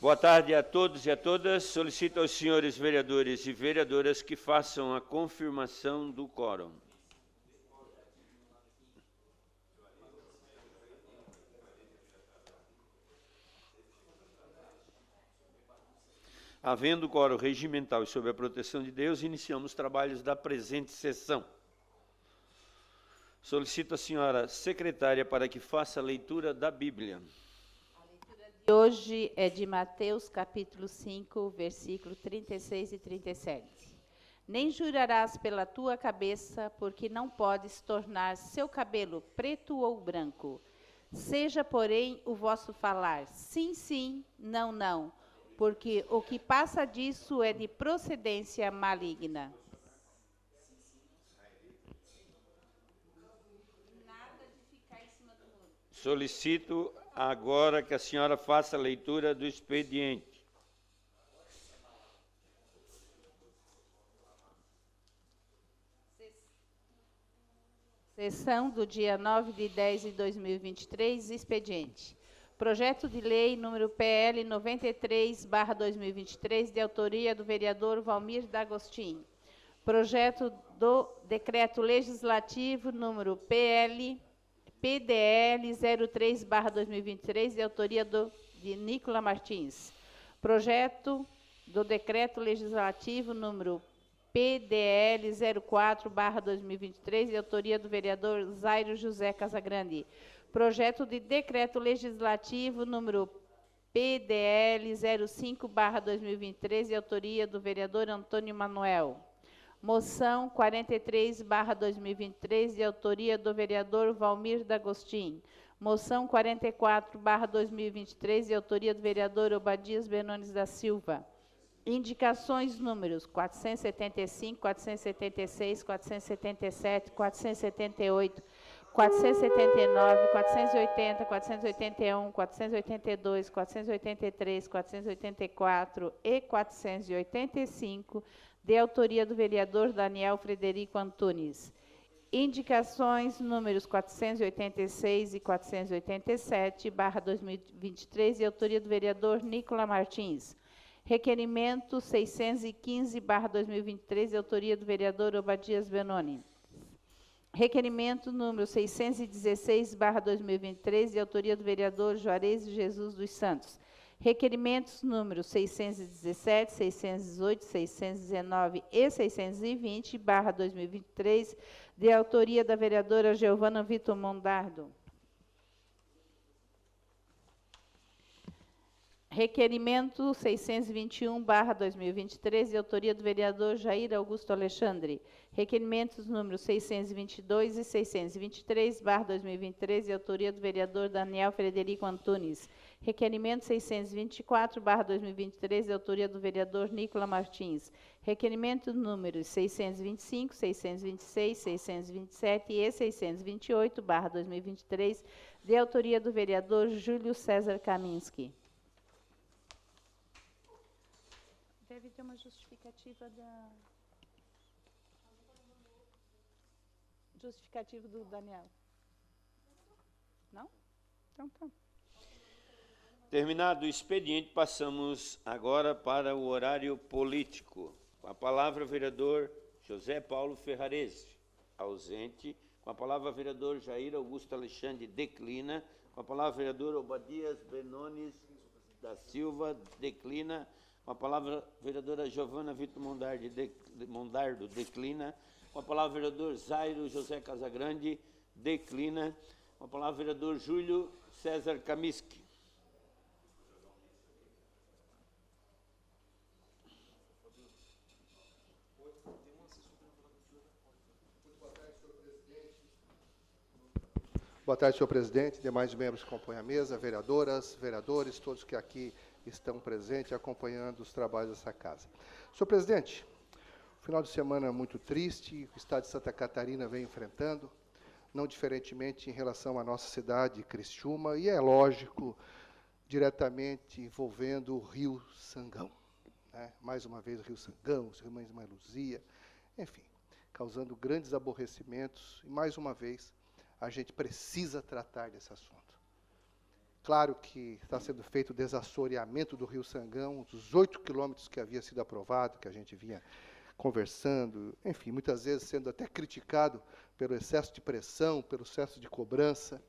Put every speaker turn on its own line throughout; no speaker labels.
Boa tarde a todos e a todas. Solicito aos senhores vereadores e vereadoras que façam a confirmação do quórum. Havendo quórum regimental e sob a proteção de Deus, iniciamos os trabalhos da presente sessão. Solicito a senhora secretária para que faça a leitura da Bíblia.
Hoje é de Mateus, capítulo 5, versículo 36 e 37. Nem jurarás pela tua cabeça, porque não podes tornar seu cabelo preto ou branco. Seja, porém, o vosso falar sim, sim, não, não, porque o que passa disso é de procedência maligna.
Solicito agora que a senhora faça a leitura do expediente.
Sessão do dia 9 de 10 de 2023, expediente. Projeto de lei número PL 93/2023, de autoria do vereador Valmir D'Agostin. Projeto do decreto legislativo número PDL 03/2023, de autoria de Nicola Martins. Projeto do decreto legislativo número PDL 04/2023, de autoria do vereador Zairo José Casagrande. Projeto de decreto legislativo número PDL 05/2023, de autoria do vereador Antônio Manuel. Moção 43/2023, de autoria do vereador Valmir D'Agostin. Moção 44/2023, de autoria do vereador Obadias Benones da Silva. Indicações números 475, 476, 477, 478, 479, 480, 481, 482, 483, 484 e 485, de autoria do vereador Daniel Frederico Antunes. Indicações números 486 e 487/2023, de autoria do vereador Nicola Martins. Requerimento 615/2023, de autoria do vereador Obadias Benoni. Requerimento número 616/2023, de autoria do vereador Juarez Jesus dos Santos. Requerimentos números 617, 618, 619 e 620/2023, de autoria da vereadora Giovana Vitor Mondardo. Requerimento 621/2023, de autoria do vereador Jair Augusto Alexandre. Requerimentos números 622 e 623/2023, de autoria do vereador Daniel Frederico Antunes. Requerimento 624/2023, de autoria do vereador Nicola Martins. Requerimento números 625, 626, 627 e 628/2023, de autoria do vereador Júlio César Kaminski. Deve ter uma justificativa do Daniel. Não? Então tá.
Terminado o expediente, passamos agora para o horário político. Com a palavra, o vereador José Paulo Ferrarese, ausente. Com a palavra, o vereador Jair Augusto Alexandre, declina. Com a palavra, o vereador Obadias Benones da Silva, declina. Com a palavra, a vereadora Giovana Vitor Mondardo, declina. Com a palavra, o vereador Zairo José Casagrande, declina. Com a palavra, o vereador Júlio César Kaminski.
Boa tarde, senhor presidente, demais membros que compõem a mesa, vereadoras, vereadores, todos que aqui estão presentes acompanhando os trabalhos dessa casa. Senhor presidente, final de semana muito triste, o estado de Santa Catarina vem enfrentando, não diferentemente em relação à nossa cidade, Criciúma, e é lógico, diretamente envolvendo o Rio Sangão. Né? Mais uma vez o Rio Sangão, os irmãos Mãe Luzia, enfim, causando grandes aborrecimentos, e mais uma vez a gente precisa tratar desse assunto. Claro que está sendo feito o desassoreamento do Rio Sangão, dos 8 quilômetros que havia sido aprovado, que a gente vinha conversando, enfim, muitas vezes sendo até criticado pelo excesso de pressão, pelo excesso de cobrança.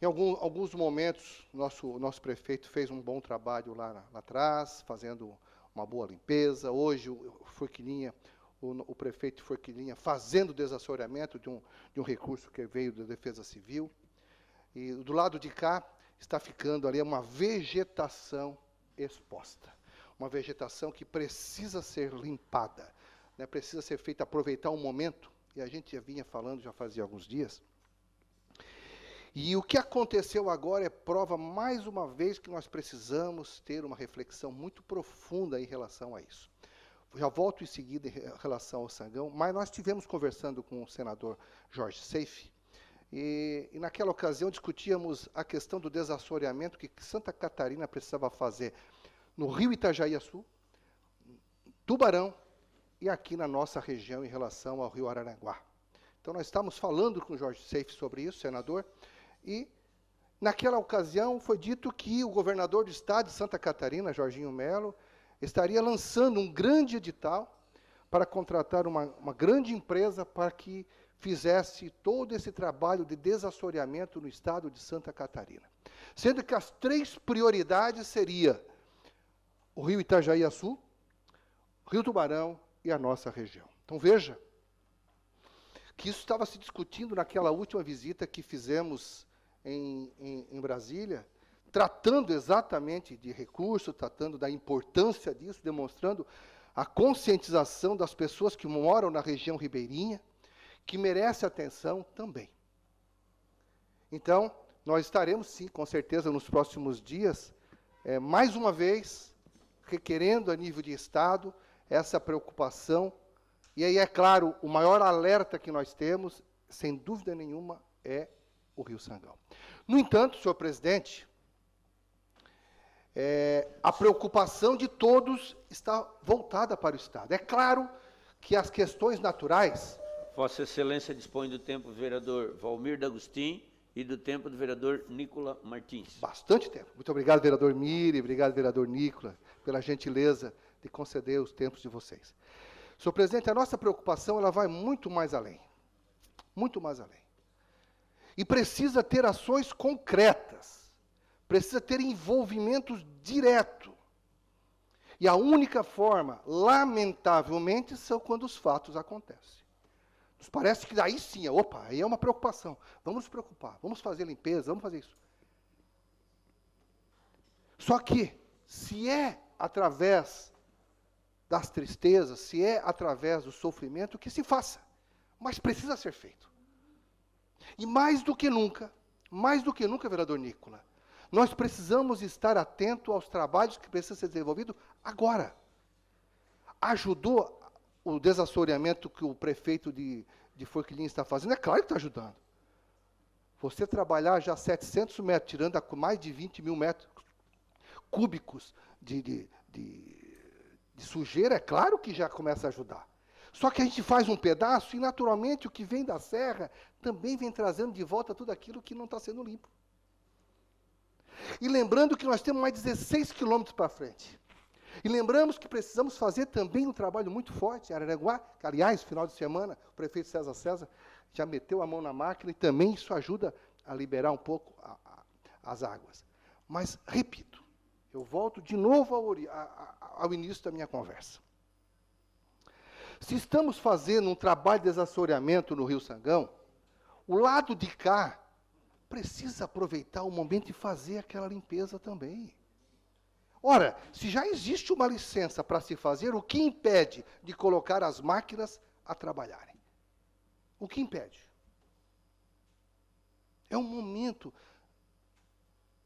Em alguns momentos, nosso prefeito fez um bom trabalho lá atrás, fazendo uma boa limpeza. Hoje, o prefeito Forquilinha fazendo o desassoreamento de um recurso que veio da Defesa Civil. E do lado de cá, está ficando ali uma vegetação exposta. Uma vegetação que precisa ser limpada, né? Precisa ser feita, aproveitar um momento, e a gente já vinha falando, já fazia alguns dias. E o que aconteceu agora é prova, mais uma vez, que nós precisamos ter uma reflexão muito profunda em relação a isso. Já volto em seguida em relação ao Sangão, mas nós estivemos conversando com o senador Jorge Seife, e naquela ocasião discutíamos a questão do desassoreamento que Santa Catarina precisava fazer no Rio Itajaí-Açu, Tubarão e aqui na nossa região em relação ao Rio Araranguá. Então, nós estávamos falando com o Jorge Seife sobre isso, senador, e naquela ocasião foi dito que o governador do estado de Santa Catarina, Jorginho Melo, estaria lançando um grande edital para contratar uma grande empresa para que fizesse todo esse trabalho de desassoreamento no estado de Santa Catarina. Sendo que as 3 prioridades seriam o Rio Itajaí-Açu, Rio Tubarão e a nossa região. Então, veja que isso estava se discutindo naquela última visita que fizemos em Brasília, tratando exatamente de recurso, tratando da importância disso, demonstrando a conscientização das pessoas que moram na região ribeirinha, que merece atenção também. Então, nós estaremos, sim, com certeza, nos próximos dias, mais uma vez, requerendo a nível de Estado essa preocupação. E aí, é claro, o maior alerta que nós temos, sem dúvida nenhuma, é o Rio Sangão. No entanto, senhor presidente, a preocupação de todos está voltada para o Estado. É claro que as questões naturais...
Vossa Excelência dispõe do tempo do vereador Valmir D'Agostin e do tempo do vereador Nicola Martins.
Bastante tempo. Muito obrigado, vereador Miri, obrigado, vereador Nicola, pela gentileza de conceder os tempos de vocês. Senhor presidente, a nossa preocupação ela vai muito mais além. Muito mais além. E precisa ter ações concretas. Precisa ter envolvimentos direto. E a única forma, lamentavelmente, são quando os fatos acontecem. Nos parece que daí sim, aí é uma preocupação. Vamos nos preocupar, vamos fazer limpeza, vamos fazer isso. Só que, se é através das tristezas, se é através do sofrimento, que se faça. Mas precisa ser feito. E mais do que nunca, vereador Nicola, nós precisamos estar atentos aos trabalhos que precisam ser desenvolvidos agora. Ajudou o desassoreamento que o prefeito de Forquilinha está fazendo? É claro que está ajudando. Você trabalhar já 700 metros, tirando mais de 20 mil metros cúbicos de sujeira, é claro que já começa a ajudar. Só que a gente faz um pedaço e, naturalmente, o que vem da serra também vem trazendo de volta tudo aquilo que não está sendo limpo. E lembrando que nós temos mais 16 quilômetros para frente. E lembramos que precisamos fazer também um trabalho muito forte em Araranguá, que, aliás, final de semana, o prefeito César já meteu a mão na máquina e também isso ajuda a liberar um pouco as águas. Mas, repito, eu volto de novo ao início da minha conversa. Se estamos fazendo um trabalho de desassoreamento no Rio Sangão, o lado de cá precisa aproveitar o momento e fazer aquela limpeza também. Ora, se já existe uma licença para se fazer, o que impede de colocar as máquinas a trabalharem? O que impede? É um momento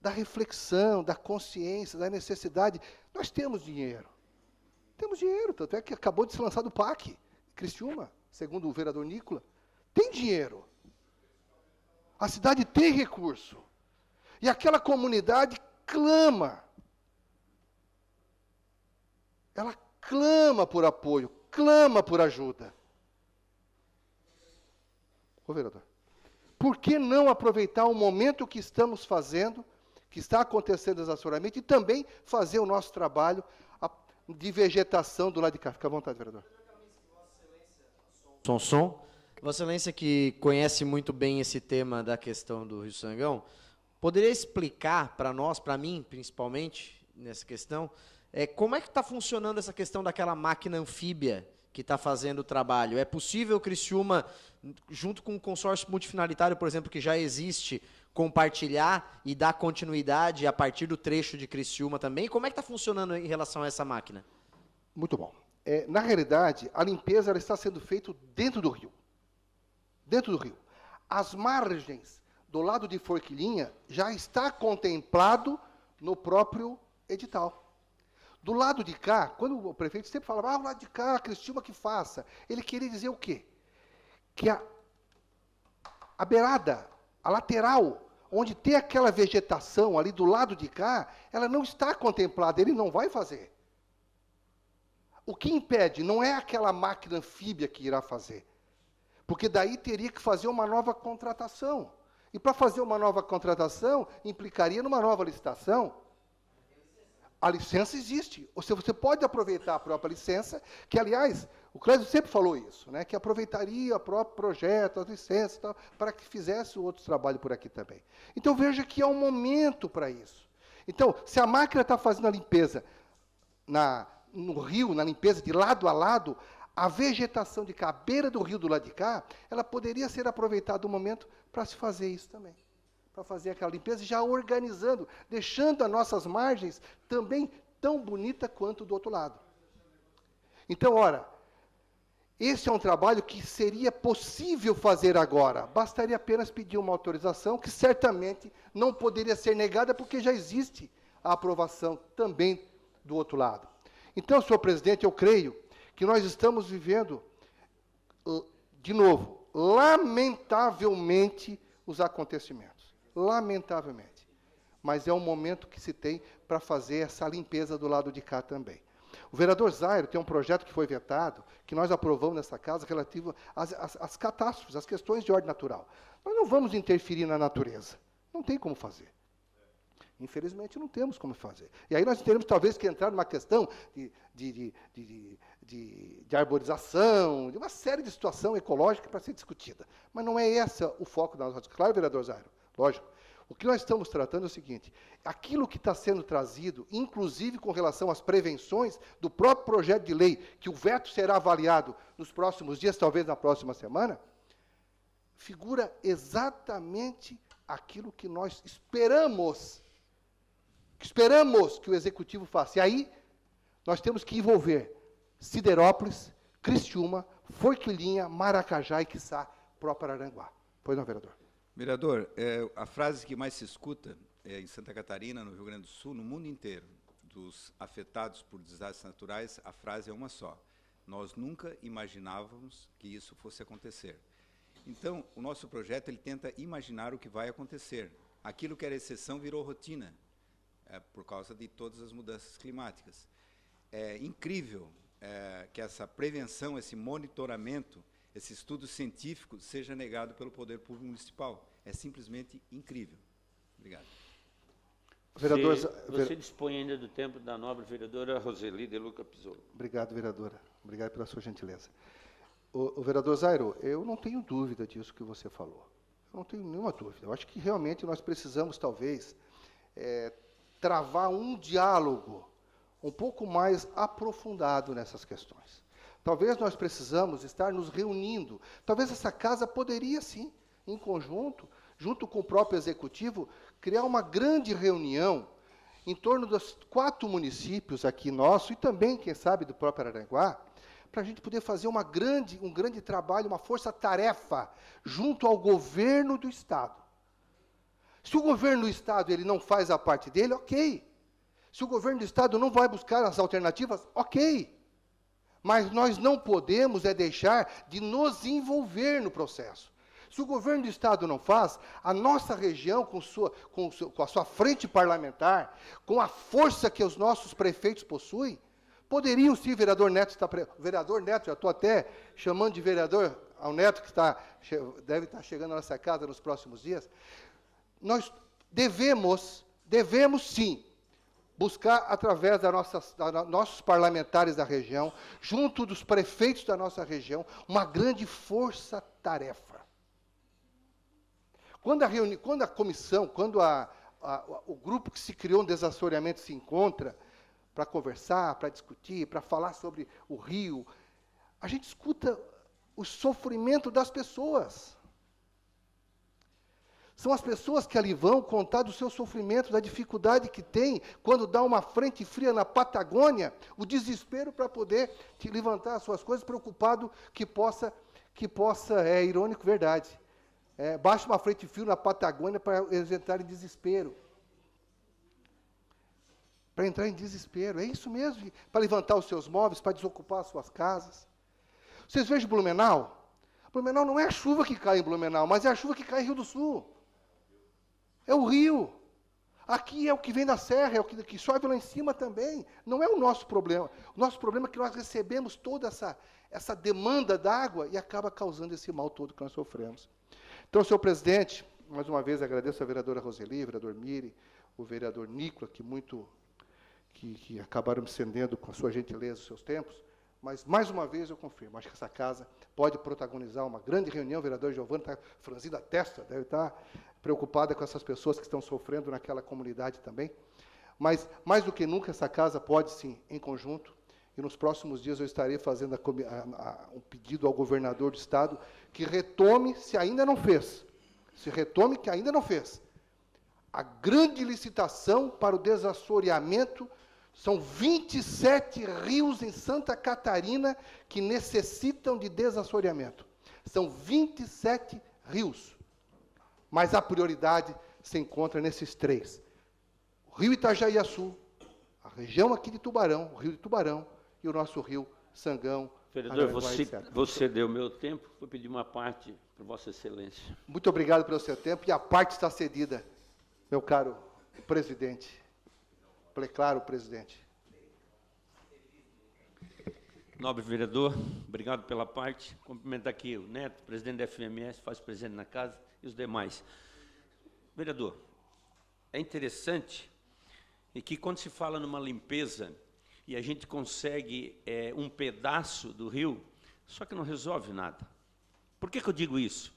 da reflexão, da consciência, da necessidade. Nós temos dinheiro. Temos dinheiro, tanto é que acabou de ser lançado o PAC, Criciúma, segundo o vereador Nicola. Tem dinheiro. A cidade tem recurso. E aquela comunidade clama. Ela clama por apoio, clama por ajuda. Ô, vereador, por que não aproveitar o momento que estamos fazendo que está acontecendo exaustivamente e também fazer o nosso trabalho de vegetação do lado de cá. Fica à vontade, vereador.
Som. Vossa Excelência, que conhece muito bem esse tema da questão do Rio Sangão, poderia explicar para nós, para mim principalmente, nessa questão, como é que está funcionando essa questão daquela máquina anfíbia que está fazendo o trabalho? É possível, Criciúma, junto com o consórcio multifinalitário, por exemplo, que já existe, compartilhar e dar continuidade a partir do trecho de Criciúma também? Como é que está funcionando em relação a essa máquina?
Muito bom. Na realidade, a limpeza ela está sendo feita dentro do rio. Dentro do rio. As margens do lado de Forquilinha já está contemplado no próprio edital. Do lado de cá, quando o prefeito sempre falava, o lado de cá, Criciúma que faça, ele queria dizer o quê? Que a beirada, a lateral, onde tem aquela vegetação ali do lado de cá, ela não está contemplada, ele não vai fazer. O que impede não é aquela máquina anfíbia que irá fazer, porque daí teria que fazer uma nova contratação. E para fazer uma nova contratação, implicaria numa nova licitação. A licença existe. Você pode aproveitar a própria licença, que, aliás, o Clésio sempre falou isso, né, que aproveitaria o próprio projeto, as licenças, tal, para que fizesse o outro trabalho por aqui também. Então, veja que é um momento para isso. Então, se a máquina está fazendo a limpeza no rio, na limpeza de lado a lado, a vegetação de cá, a beira do rio do lado de cá, ela poderia ser aproveitada um momento para se fazer isso também. Para fazer aquela limpeza, já organizando, deixando as nossas margens também tão bonita quanto do outro lado. Então, ora, esse é um trabalho que seria possível fazer agora. Bastaria apenas pedir uma autorização, que certamente não poderia ser negada, porque já existe a aprovação também do outro lado. Então, senhor presidente, eu creio que nós estamos vivendo, de novo, lamentavelmente, os acontecimentos. Lamentavelmente. Mas é um momento que se tem para fazer essa limpeza do lado de cá também. O vereador Zairo tem um projeto que foi vetado, que nós aprovamos nessa casa, relativo às catástrofes, às questões de ordem natural. Nós não vamos interferir na natureza. Não tem como fazer. Infelizmente, não temos como fazer. E aí nós teremos, talvez, que entrar numa questão de arborização, de uma série de situação ecológica para ser discutida. Mas não é esse o foco da nossa... Claro, vereador Zairo, lógico. O que nós estamos tratando é o seguinte, aquilo que está sendo trazido, inclusive com relação às prevenções do próprio projeto de lei, que o veto será avaliado nos próximos dias, talvez na próxima semana, figura exatamente aquilo que nós esperamos que o Executivo faça. E aí, nós temos que envolver Siderópolis, Criciúma, Forquilinha, Maracajá e, quiçá, próprio Araranguá. Pois não, vereador?
Vereador, a frase que mais se escuta em Santa Catarina, no Rio Grande do Sul, no mundo inteiro, dos afetados por desastres naturais, a frase é uma só. Nós nunca imaginávamos que isso fosse acontecer. Então, o nosso projeto ele tenta imaginar o que vai acontecer. Aquilo que era exceção virou rotina, por causa de todas as mudanças climáticas. É incrível que essa prevenção, esse monitoramento, esse estudo científico seja negado pelo Poder Público Municipal. É simplesmente incrível. Obrigado.
Vereador,
você dispõe ainda do tempo da nobre vereadora Roseli de Luca Pizzolo.
Obrigado, vereadora. Obrigado pela sua gentileza. O vereador Zairo, eu não tenho dúvida disso que você falou. Eu não tenho nenhuma dúvida. Eu acho que realmente nós precisamos, talvez, travar um diálogo um pouco mais aprofundado nessas questões. Talvez nós precisamos estar nos reunindo. Talvez essa casa poderia, sim, em conjunto, junto com o próprio Executivo, criar uma grande reunião em torno dos 4 municípios aqui nossos, e também, quem sabe, do próprio Araranguá, para a gente poder fazer um grande trabalho, uma força-tarefa, junto ao governo do Estado. Se o governo do Estado ele não faz a parte dele, ok. Se o governo do Estado não vai buscar as alternativas, ok. Mas nós não podemos deixar de nos envolver no processo. Se o governo do Estado não faz, a nossa região, com a sua frente parlamentar, com a força que os nossos prefeitos possuem, poderiam sim, vereador Neto, vereador Neto, já estou até chamando de vereador ao Neto, que deve estar chegando à nossa casa nos próximos dias, nós devemos devemos sim buscar, através nossos parlamentares da região, junto dos prefeitos da nossa região, uma grande força-tarefa. Quando a comissão, quando o grupo que se criou no desassoreamento se encontra para conversar, para discutir, para falar sobre o rio, a gente escuta o sofrimento das pessoas. São as pessoas que ali vão contar do seu sofrimento, da dificuldade que tem quando dá uma frente fria na Patagônia, o desespero para poder te levantar as suas coisas, preocupado que possa, é irônico, verdade, baixa uma frente fria na Patagônia para eles entrarem em desespero. Para entrar em desespero, é isso mesmo, para levantar os seus móveis, para desocupar as suas casas. Vocês vejam Blumenau? Blumenau não é a chuva que cai em Blumenau, mas é a chuva que cai em Rio do Sul. É o rio. Aqui é o que vem da serra, é o que chove lá em cima também. Não é o nosso problema. O nosso problema é que nós recebemos toda essa demanda d'água e acaba causando esse mal todo que nós sofremos. Então, senhor presidente, mais uma vez agradeço a vereadora Roseli, o vereador Miri, o vereador Nicola, que acabaram me cedendo com a sua gentileza os seus tempos. Mas, mais uma vez, eu confirmo, acho que essa casa pode protagonizar uma grande reunião. O vereador Giovanni está franzindo a testa, deve estar preocupada com essas pessoas que estão sofrendo naquela comunidade também. Mas, mais do que nunca, essa casa pode, sim, em conjunto, e nos próximos dias eu estarei fazendo um pedido ao governador do Estado que retome, se ainda não fez, a grande licitação para o desassoreamento. São 27 rios em Santa Catarina que necessitam de desassoreamento. São 27 rios. Mas a prioridade se encontra nesses 3. O rio Itajaiaçu, a região aqui de Tubarão, o rio de Tubarão, e o nosso rio Sangão.
Vereador, você deu meu tempo, vou pedir uma parte para Vossa Excelência.
Muito obrigado pelo seu tempo, e a parte está cedida, meu caro presidente. Claro, presidente.
Nobre vereador, obrigado pela parte. Cumprimento aqui o Neto, presidente da FMS, faz presente na casa, e os demais. Vereador, é interessante que quando se fala numa limpeza e a gente consegue um pedaço do rio, só que não resolve nada. Por que eu digo isso?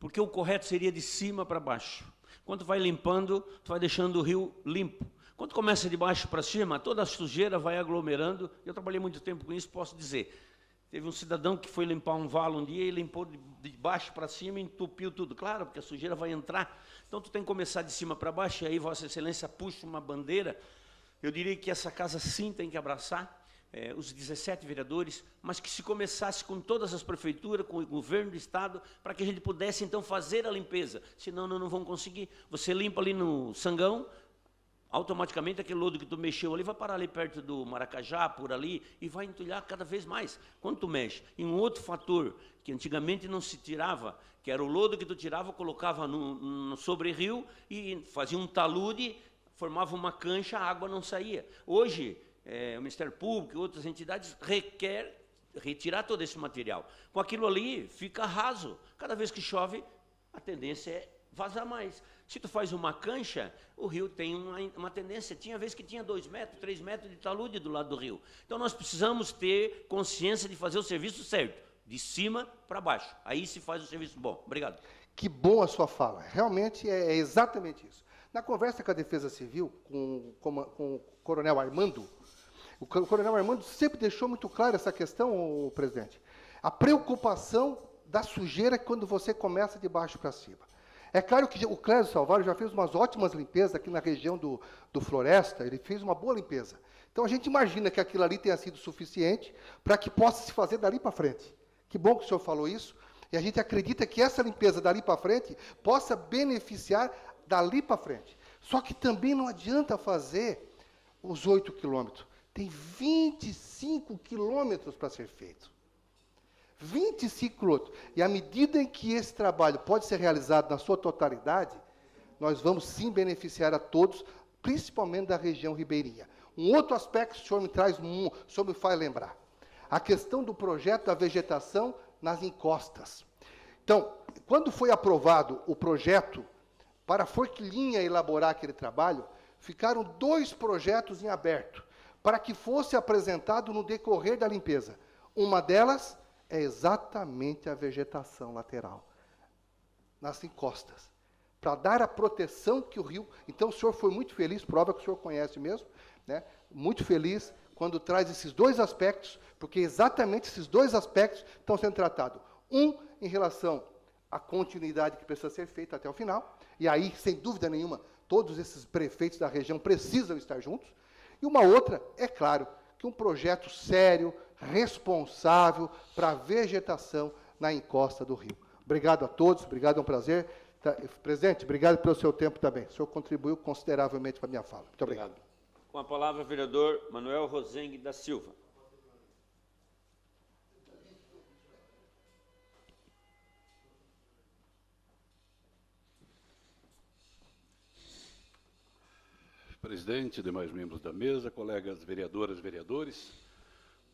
Porque o correto seria de cima para baixo. Quando tu vai limpando, tu vai deixando o rio limpo. Quando começa de baixo para cima, toda a sujeira vai aglomerando. Eu trabalhei muito tempo com isso, posso dizer. Teve um cidadão que foi limpar um valo um dia e limpou de baixo para cima e entupiu tudo. Claro, porque a sujeira vai entrar. Então, tu tem que começar de cima para baixo, e aí Vossa Excelência puxa uma bandeira. Eu diria que essa casa sim tem que abraçar os 17 vereadores, mas que se começasse com todas as prefeituras, com o governo do Estado, para que a gente pudesse, então, fazer a limpeza. Senão, não vão conseguir. Você limpa ali no Sangão, automaticamente aquele lodo que tu mexeu ali vai parar ali perto do Maracajá, por ali, e vai entulhar cada vez mais. Quando tu mexe em um outro fator que antigamente não se tirava, que era o lodo que tu tirava, colocava no sobre-rio e fazia um talude, formava uma cancha, a água não saía. Hoje, o Ministério Público e outras entidades requer retirar todo esse material. Com aquilo ali, fica raso. Cada vez que chove, a tendência é vazar mais. Se tu faz uma cancha, o rio tem uma tendência. Tinha vez que tinha 2 metros, 3 metros de talude do lado do rio. Então, nós precisamos ter consciência de fazer o serviço certo, de cima para baixo. Aí se faz o serviço bom. Obrigado.
Que bom a sua fala. Realmente é exatamente isso. Na conversa com a Defesa Civil, com o Coronel Armando, o Coronel Armando sempre deixou muito claro essa questão, presidente. A preocupação da sujeira quando você começa de baixo para cima. É claro que o Clésio Salvário já fez umas ótimas limpezas aqui na região do Floresta, ele fez uma boa limpeza. Então, a gente imagina que aquilo ali tenha sido suficiente para que possa se fazer dali para frente. Que bom que o senhor falou isso, e a gente acredita que essa limpeza dali para frente possa beneficiar dali para frente. Só que também não adianta fazer os 8 quilômetros. Tem 25 quilômetros para ser feito. 25 quilômetros. E à medida em que esse trabalho pode ser realizado na sua totalidade, nós vamos sim beneficiar a todos, principalmente da região ribeirinha. Um outro aspecto que o senhor me traz, o senhor me faz lembrar. A questão do projeto da vegetação nas encostas. Então, quando foi aprovado o projeto para a Forquilinha elaborar aquele trabalho, ficaram 2 projetos em aberto, para que fosse apresentado no decorrer da limpeza. Uma delas é exatamente a vegetação lateral, nas encostas, para dar a proteção que o rio... Então, o senhor foi muito feliz, prova que o senhor conhece mesmo, né? Muito feliz quando traz esses 2 aspectos, porque exatamente esses 2 aspectos estão sendo tratados. Um, em relação à continuidade que precisa ser feita até o final, e aí, sem dúvida nenhuma, todos esses prefeitos da região precisam estar juntos. E uma outra, é claro, que um projeto sério, responsável para a vegetação na encosta do rio. Obrigado a todos, obrigado, é um prazer. Presidente, obrigado pelo seu tempo também. O senhor contribuiu consideravelmente para a minha fala. Muito obrigado.
Com a palavra, vereador Manuel Rosengue da Silva.
Presidente, demais membros da mesa, colegas vereadoras e vereadores,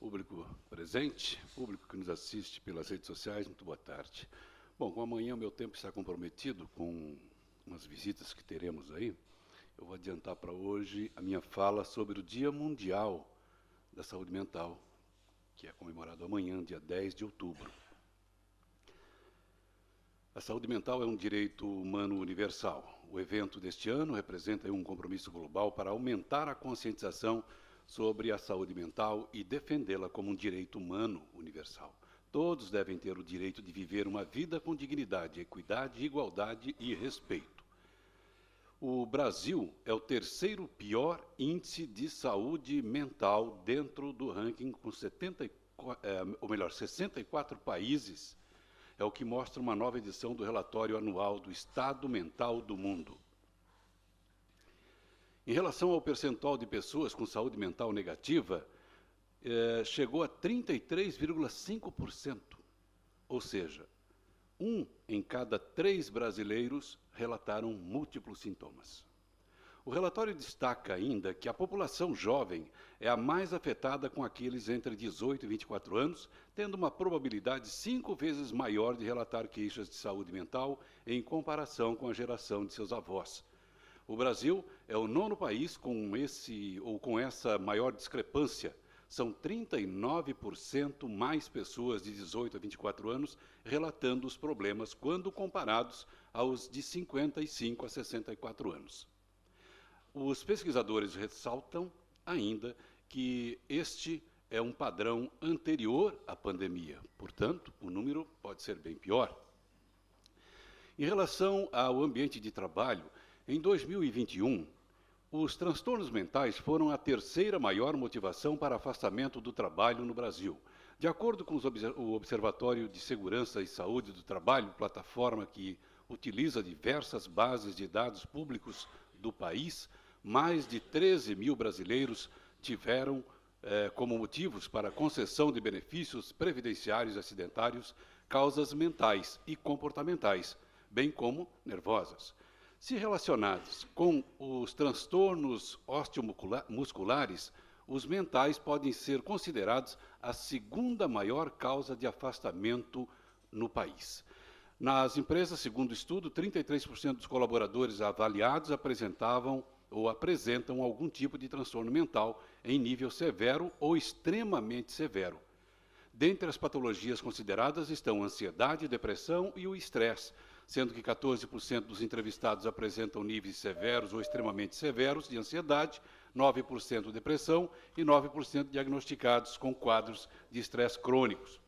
público presente, público que nos assiste pelas redes sociais, muito boa tarde. Bom, como amanhã o meu tempo está comprometido com umas visitas que teremos aí, eu vou adiantar para hoje a minha fala sobre o Dia Mundial da Saúde Mental, que é comemorado amanhã, dia 10 de outubro. A saúde mental é um direito humano universal. O evento deste ano representa um compromisso global para aumentar a conscientização sobre a saúde mental e defendê-la como um direito humano universal. Todos devem ter o direito de viver uma vida com dignidade, equidade, igualdade e respeito. O Brasil é o 3º pior índice de saúde mental dentro do ranking, com 64 países. É o que mostra uma nova edição do relatório anual do Estado Mental do Mundo. Em relação ao percentual de pessoas com saúde mental negativa, chegou a 33,5%, ou seja, 1 em cada 3 brasileiros relataram múltiplos sintomas. O relatório destaca ainda que a população jovem é a mais afetada, com aqueles entre 18 e 24 anos, tendo uma probabilidade 5 vezes maior de relatar queixas de saúde mental em comparação com a geração de seus avós. O Brasil é o 9º país com essa maior discrepância. São 39% mais pessoas de 18 a 24 anos relatando os problemas quando comparados aos de 55 a 64 anos. Os pesquisadores ressaltam ainda que este é um padrão anterior à pandemia, portanto, o número pode ser bem pior. Em relação ao ambiente de trabalho, em 2021, os transtornos mentais foram a 3ª maior motivação para afastamento do trabalho no Brasil. De acordo com o Observatório de Segurança e Saúde do Trabalho, plataforma que utiliza diversas bases de dados públicos do país, mais de 13 mil brasileiros tiveram como motivos para a concessão de benefícios previdenciários e acidentários causas mentais e comportamentais, bem como nervosas. Se relacionados com os transtornos osteomusculares, os mentais podem ser considerados a 2ª maior causa de afastamento no país. Nas empresas, segundo o estudo, 33% dos colaboradores avaliados apresentavam ou apresentam algum tipo de transtorno mental em nível severo ou extremamente severo. Dentre as patologias consideradas estão a ansiedade, depressão e o estresse, sendo que 14% dos entrevistados apresentam níveis severos ou extremamente severos de ansiedade, 9% de depressão e 9% diagnosticados com quadros de estresse crônicos.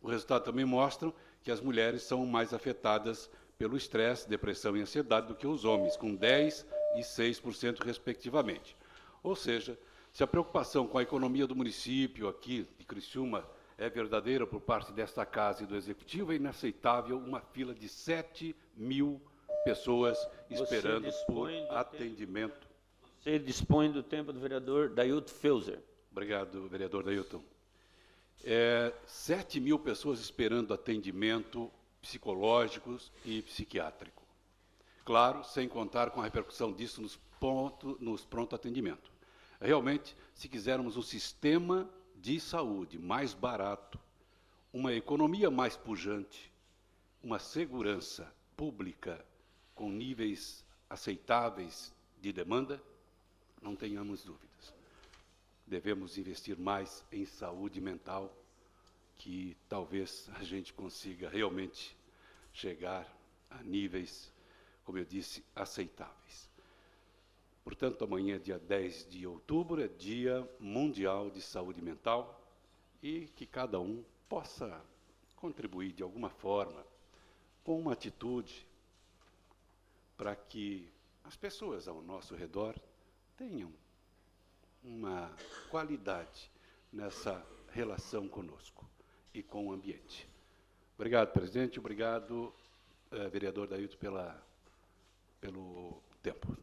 O resultado também mostra que as mulheres são mais afetadas pelo estresse, depressão e ansiedade do que os homens, com 10% e 6%, respectivamente. Ou seja, se a preocupação com a economia do município aqui de Criciúma é verdadeira por parte desta casa e do Executivo, é inaceitável uma fila de 7 mil pessoas esperando por atendimento.
Você dispõe do tempo do vereador Dailton Feuser.
Obrigado, vereador Dailton. 7 mil pessoas esperando atendimento psicológicos e psiquiátrico. Claro, sem contar com a repercussão disso nos pronto atendimento. Realmente, se quisermos um sistema de saúde mais barato, uma economia mais pujante, uma segurança pública com níveis aceitáveis de demanda, não tenhamos dúvidas. Devemos investir mais em saúde mental, que talvez a gente consiga realmente chegar a níveis, como eu disse, aceitáveis. Portanto, amanhã, dia 10 de outubro, é Dia Mundial de Saúde Mental, e que cada um possa contribuir de alguma forma, com uma atitude, para que as pessoas ao nosso redor tenham uma qualidade nessa relação conosco e com o ambiente. Obrigado, presidente. Obrigado, vereador Dailton, pelo tempo.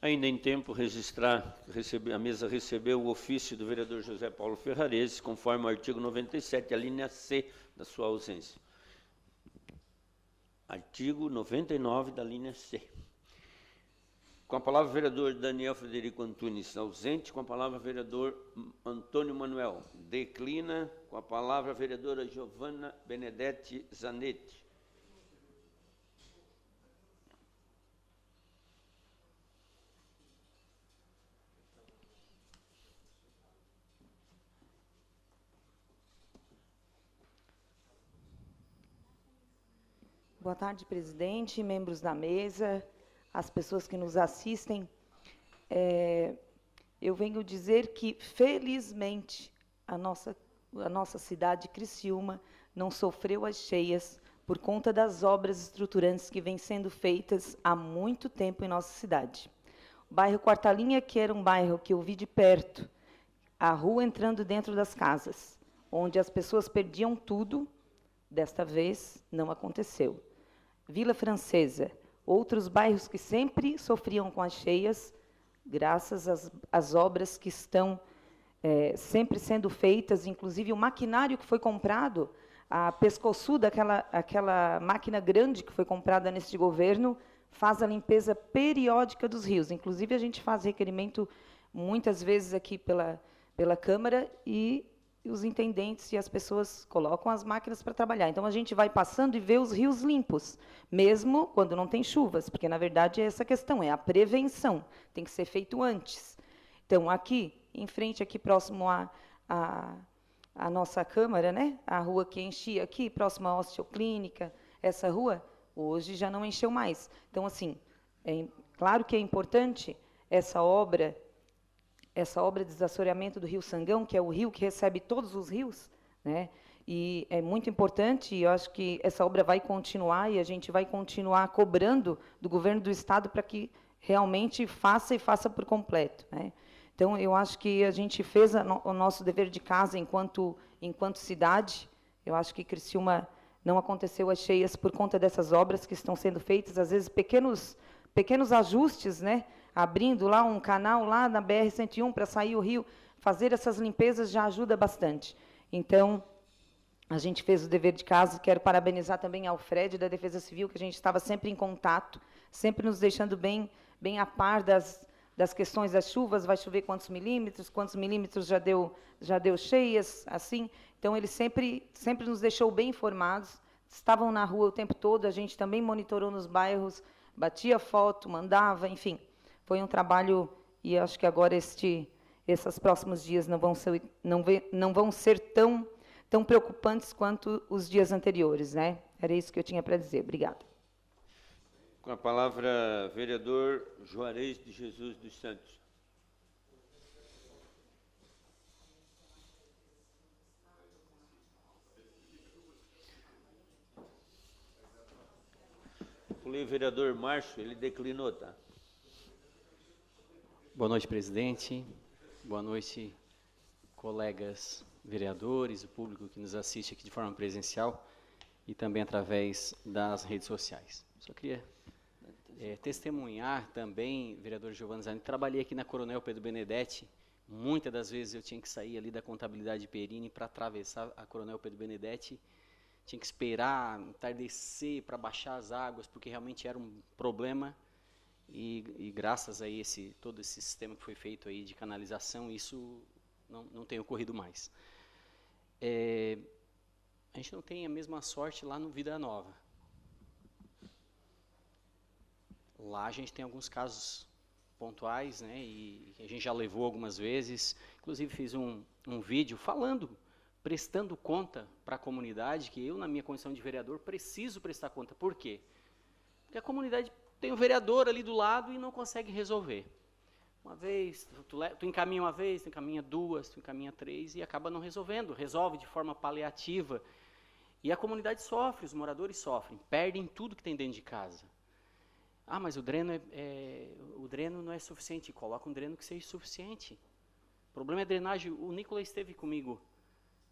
Ainda em tempo, registrar, a mesa recebeu o ofício do vereador José Paulo Ferrarese, conforme o artigo 97, a linha C da sua ausência. Artigo 99 da linha C. Com a palavra, o vereador Daniel Frederico Antunes, ausente. Com a palavra, o vereador Antônio Manuel. Declina. Com a palavra, a vereadora Giovana Benedetti Zanetti.
Boa tarde, presidente, membros da mesa, as pessoas que nos assistem. Eu venho dizer que, felizmente, a nossa cidade, Criciúma, não sofreu as cheias por conta das obras estruturantes que vêm sendo feitas há muito tempo em nossa cidade. O bairro Quarta Linha, que era um bairro que eu vi de perto, a rua entrando dentro das casas, onde as pessoas perdiam tudo, desta vez não aconteceu. Vila Francesa, outros bairros que sempre sofriam com as cheias, graças às obras que estão sempre sendo feitas, inclusive o maquinário que foi comprado, a Pescoçuda, aquela máquina grande que foi comprada neste governo, faz a limpeza periódica dos rios. Inclusive, a gente faz requerimento muitas vezes aqui pela Câmara, e os intendentes e as pessoas colocam as máquinas para trabalhar. Então, a gente vai passando e vê os rios limpos, mesmo quando não tem chuvas, porque, na verdade, é essa questão, é a prevenção, tem que ser feito antes. Então, aqui, em frente, aqui próximo à nossa Câmara, né, a rua que enchia aqui, próximo à osteoclínica, essa rua, hoje já não encheu mais. Então, assim, claro que é importante essa obra de desassoreamento do Rio Sangão, que é o rio que recebe todos os rios, né? E é muito importante, e eu acho que essa obra vai continuar, e a gente vai continuar cobrando do governo do Estado para que realmente faça, e faça por completo, né? Então, eu acho que a gente fez o nosso dever de casa enquanto cidade. Eu acho que Criciúma não aconteceu as cheias por conta dessas obras que estão sendo feitas, às vezes pequenos ajustes, né? Abrindo lá um canal lá na BR-101 para sair o rio, fazer essas limpezas já ajuda bastante. Então, a gente fez o dever de casa. Quero parabenizar também ao Fred, da Defesa Civil, que a gente estava sempre em contato, sempre nos deixando bem a par das questões das chuvas, vai chover quantos milímetros já deu cheias, assim. Então, ele sempre nos deixou bem informados, estavam na rua o tempo todo, a gente também monitorou nos bairros, batia foto, mandava, enfim. Foi um trabalho, e acho que agora esses próximos dias não vão ser tão preocupantes quanto os dias anteriores, né? Era isso que eu tinha para dizer. Obrigada.
Com a palavra, vereador Juarez de Jesus dos Santos. O vereador Márcio, ele declinou, tá?
Boa noite, presidente. Boa noite, colegas vereadores, o público que nos assiste aqui de forma presencial e também através das redes sociais. Só queria testemunhar também, vereador Giovanni Zanetti, trabalhei aqui na Coronel Pedro Benedetti. Muitas das vezes eu tinha que sair ali da contabilidade de Perini para atravessar a Coronel Pedro Benedetti. Tinha que esperar entardecer para baixar as águas, porque realmente era um problema. E graças a todo esse sistema que foi feito aí de canalização, isso não tem ocorrido mais. A gente não tem a mesma sorte lá no Vida Nova. Lá a gente tem alguns casos pontuais, né, e a gente já levou algumas vezes. Inclusive fiz um vídeo falando, prestando conta para a comunidade, que eu, na minha condição de vereador, preciso prestar conta. Por quê? Porque a comunidade tem um vereador ali do lado e não consegue resolver. Uma vez, tu encaminha uma vez, tu encaminha duas, tu encaminha três e acaba não resolvendo. Resolve de forma paliativa. E a comunidade sofre, os moradores sofrem, perdem tudo que tem dentro de casa. Ah, mas o dreno não é suficiente. Coloca um dreno que seja suficiente. O problema é a drenagem. O Nicolas esteve comigo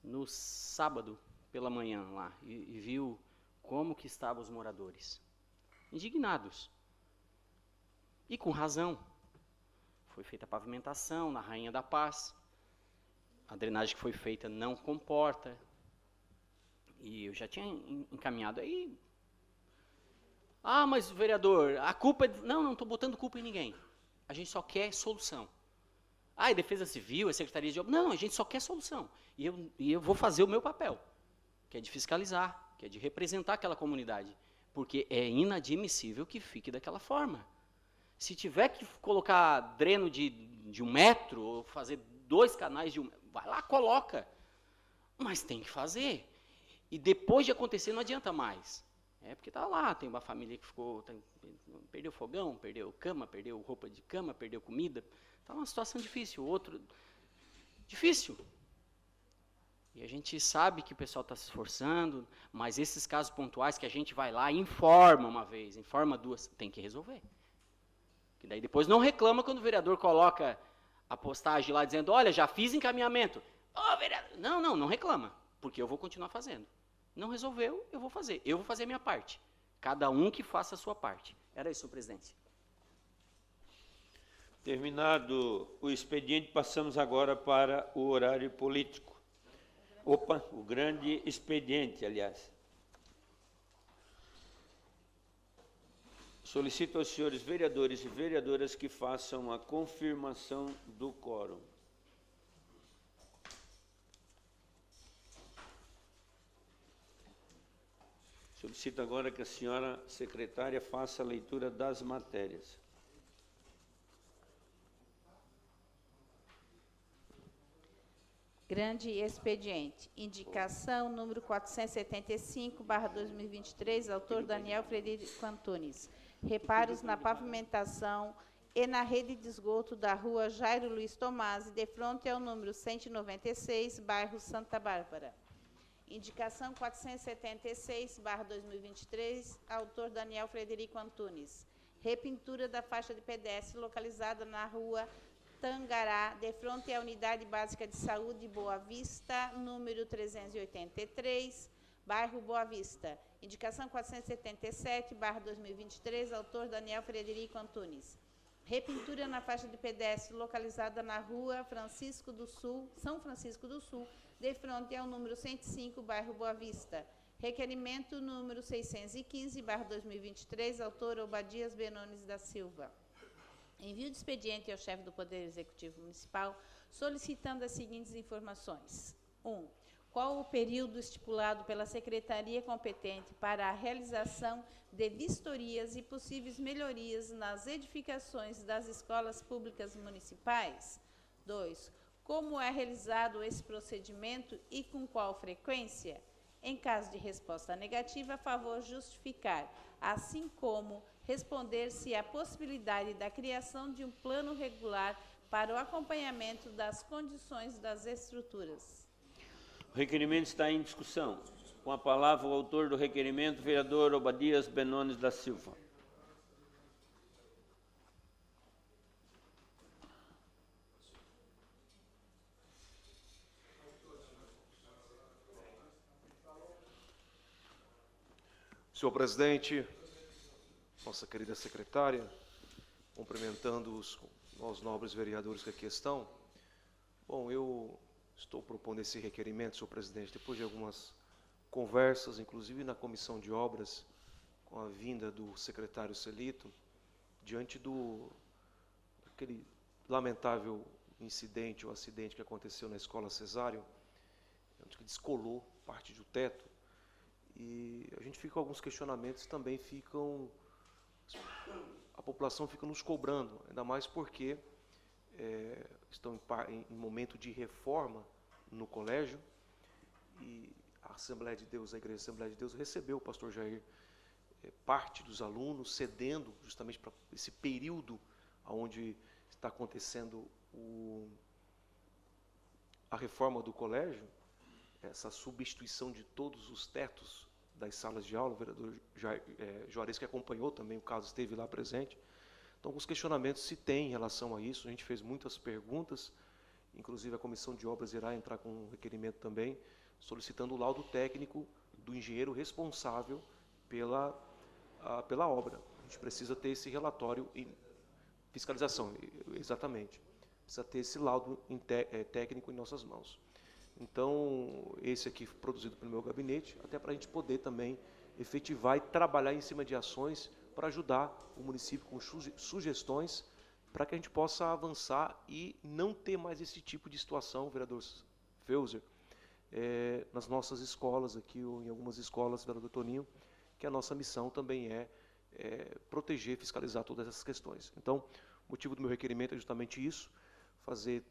no sábado pela manhã lá e viu como que estavam os moradores. Indignados. E com razão. Foi feita a pavimentação na Rainha da Paz. A drenagem que foi feita não comporta. E eu já tinha encaminhado aí. Ah, mas vereador, a culpa é... Não estou botando culpa em ninguém. A gente só quer solução. Ah, é Defesa Civil, é Secretaria de Obras. Não, a gente só quer solução. E eu vou fazer o meu papel, que é de fiscalizar, que é de representar aquela comunidade. Porque é inadmissível que fique daquela forma. Se tiver que colocar dreno de 1 metro, ou fazer 2 canais de 1 metro, vai lá, coloca. Mas tem que fazer. E depois de acontecer, não adianta mais. É porque está lá, tem uma família que perdeu fogão, perdeu cama, perdeu roupa de cama, perdeu comida. Está uma situação difícil. Outro, difícil. E a gente sabe que o pessoal está se esforçando, mas esses casos pontuais que a gente vai lá, informa uma vez, informa 2, tem que resolver. Que daí depois não reclama quando o vereador coloca a postagem lá dizendo, olha, já fiz encaminhamento. Oh, vereador. Não reclama, porque eu vou continuar fazendo. Não resolveu, eu vou fazer. Eu vou fazer a minha parte. Cada um que faça a sua parte. Era isso, senhor presidente.
Terminado o expediente, passamos agora para o horário político. O grande expediente, aliás. Solicito aos senhores vereadores e vereadoras que façam a confirmação do quórum. Solicito agora que a senhora secretária faça a leitura das matérias.
Grande expediente. Indicação número 475/2023, autor Daniel Frederico Antunes. Reparos na pavimentação e na rede de esgoto da rua Jairo Luiz Tomasi, de frente ao número 196, bairro Santa Bárbara. Indicação 476/2023, autor Daniel Frederico Antunes. Repintura da faixa de pedestre localizada na rua Tangará, de frente à Unidade Básica de Saúde Boa Vista, número 383, bairro Boa Vista. Indicação 477/2023, autor Daniel Frederico Antunes. Repintura na faixa de pedestre localizada na rua São Francisco do Sul, de frente ao número 105, bairro Boa Vista. Requerimento número 615/2023, autor Obadias Benones da Silva. Envio de expediente ao chefe do Poder Executivo Municipal, solicitando as seguintes informações. 1. Qual o período estipulado pela Secretaria competente para a realização de vistorias e possíveis melhorias nas edificações das escolas públicas municipais? 2. Como é realizado esse procedimento e com qual frequência? Em caso de resposta negativa, a favor justificar, assim como responder se há possibilidade da criação de um plano regular para o acompanhamento das condições das estruturas.
O requerimento está em discussão. Com a palavra o autor do requerimento, vereador Obadias Benones da Silva.
Senhor presidente, nossa querida secretária, cumprimentando os nobres vereadores que aqui estão. Bom, eu estou propondo esse requerimento, senhor presidente, depois de algumas conversas, inclusive na comissão de obras, com a vinda do secretário Celito, diante daquele lamentável incidente ou acidente que aconteceu na escola Cesário, onde descolou parte do teto. E a gente fica com alguns questionamentos, também ficam a população fica nos cobrando, ainda mais porque estão em momento de reforma no colégio, e a Assembleia de Deus, a Igreja Assembleia de Deus, recebeu o pastor Jair parte dos alunos, cedendo justamente para esse período onde está acontecendo a reforma do colégio, essa substituição de todos os tetos das salas de aula. O vereador Juarez, que acompanhou também o caso, esteve lá presente. Então, alguns questionamentos se tem em relação a isso. A gente fez muitas perguntas, inclusive a Comissão de Obras irá entrar com um requerimento também, solicitando o laudo técnico do engenheiro responsável pela obra. A gente precisa ter esse relatório em fiscalização, exatamente. Precisa ter esse laudo técnico em nossas mãos. Então, esse aqui foi produzido pelo meu gabinete, até para a gente poder também efetivar e trabalhar em cima de ações para ajudar o município com sugestões para que a gente possa avançar e não ter mais esse tipo de situação, vereador Feuser, nas nossas escolas aqui, ou em algumas escolas, vereador Toninho, que a nossa missão também é proteger, fiscalizar todas essas questões. Então, o motivo do meu requerimento é justamente isso,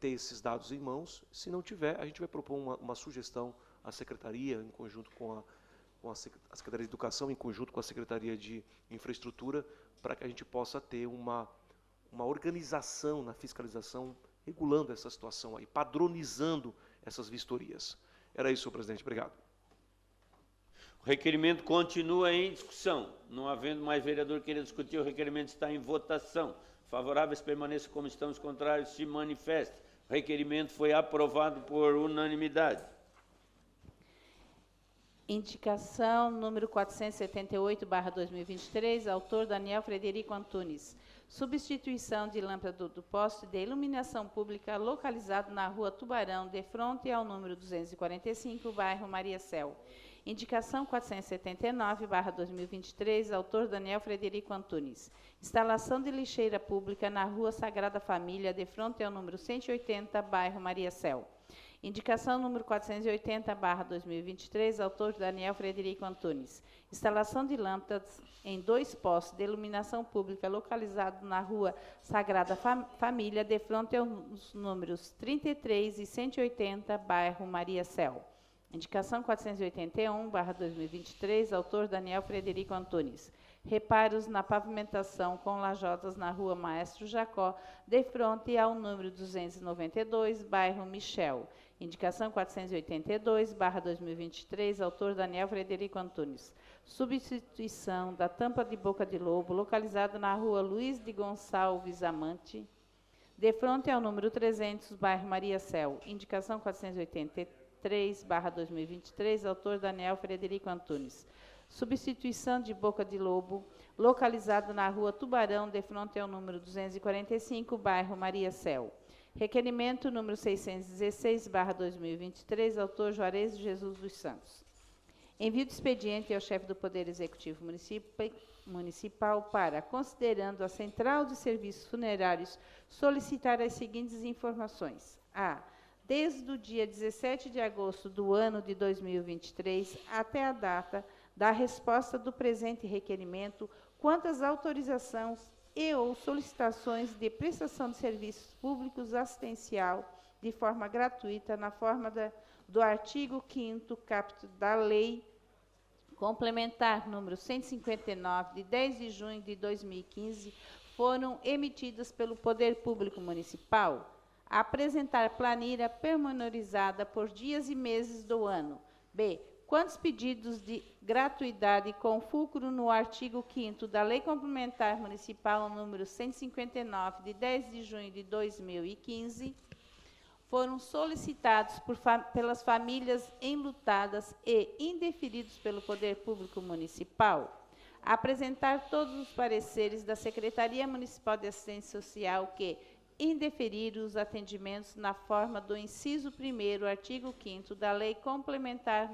ter esses dados em mãos. Se não tiver, a gente vai propor uma sugestão à Secretaria, em conjunto com a Secretaria de Educação, em conjunto com a Secretaria de Infraestrutura, para que a gente possa ter uma organização na fiscalização, regulando essa situação aí, padronizando essas vistorias. Era isso, senhor presidente. Obrigado.
O requerimento continua em discussão. Não havendo mais vereador queira discutir, o requerimento está em votação. Favoráveis permaneçam como estão, os contrários se manifestem. O requerimento foi aprovado por unanimidade.
Indicação número 478/2023, autor Daniel Frederico Antunes. Substituição de lâmpada do poste de iluminação pública localizado na rua Tubarão, de frente ao número 245, bairro Maria Céu. Indicação 479/2023, autor Daniel Frederico Antunes. Instalação de lixeira pública na rua Sagrada Família, de frente ao número 180, bairro Maria Céu. Indicação número 480/2023, autor Daniel Frederico Antunes. Instalação de lâmpadas em 2 postes de iluminação pública localizado na rua Sagrada Família, de frente aos números 33 e 180, bairro Maria Céu. Indicação 481/2023, autor Daniel Frederico Antunes. Reparos na pavimentação com lajotas na rua Maestro Jacó, de frente ao número 292, bairro Michel. Indicação 482/2023, autor Daniel Frederico Antunes. Substituição da tampa de boca de lobo, localizada na rua Luiz de Gonçalves Amante, de frente ao número 300, bairro Maria Céu. Indicação 483/2023, autor Daniel Frederico Antunes. Substituição de boca de lobo, localizado na rua Tubarão, de frente ao número 245, bairro Maria Céu. Requerimento número 616/2023, autor Juarez Jesus dos Santos. Envio de expediente ao chefe do Poder Executivo Municipal para, considerando a Central de Serviços Funerários, solicitar as seguintes informações. A. Desde o dia 17 de agosto do ano de 2023 até a data da resposta do presente requerimento, quantas autorizações e ou solicitações de prestação de serviços públicos assistencial de forma gratuita na forma do artigo 5º caput da Lei Complementar número 159, de 10 de junho de 2015, foram emitidas pelo Poder Público Municipal. Apresentar planilha pormenorizada por dias e meses do ano. B. Quantos pedidos de gratuidade com fulcro no artigo 5º da Lei Complementar Municipal número 159, de 10 de junho de 2015, foram solicitados pelas famílias enlutadas e indeferidos pelo Poder Público Municipal? Apresentar todos os pareceres da Secretaria Municipal de Assistência Social que indeferir os atendimentos na forma do inciso 1º, artigo 5º da Lei Complementar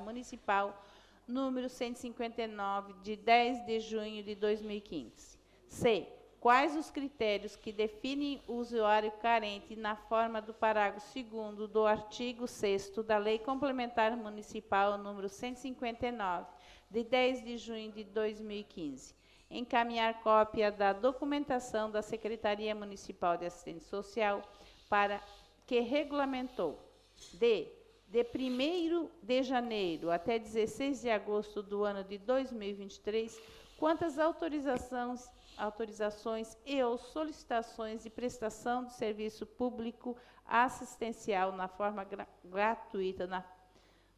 Municipal número 159, de 10 de junho de 2015. C. Quais os critérios que definem o usuário carente na forma do parágrafo 2º do artigo 6º da Lei Complementar Municipal número 159, de 10 de junho de 2015. encaminhar cópia da documentação da Secretaria Municipal de Assistência Social para que regulamentou de 1º de janeiro até 16 de agosto do ano de 2023, quantas autorizações e ou solicitações de prestação de serviço público assistencial na forma gratuita,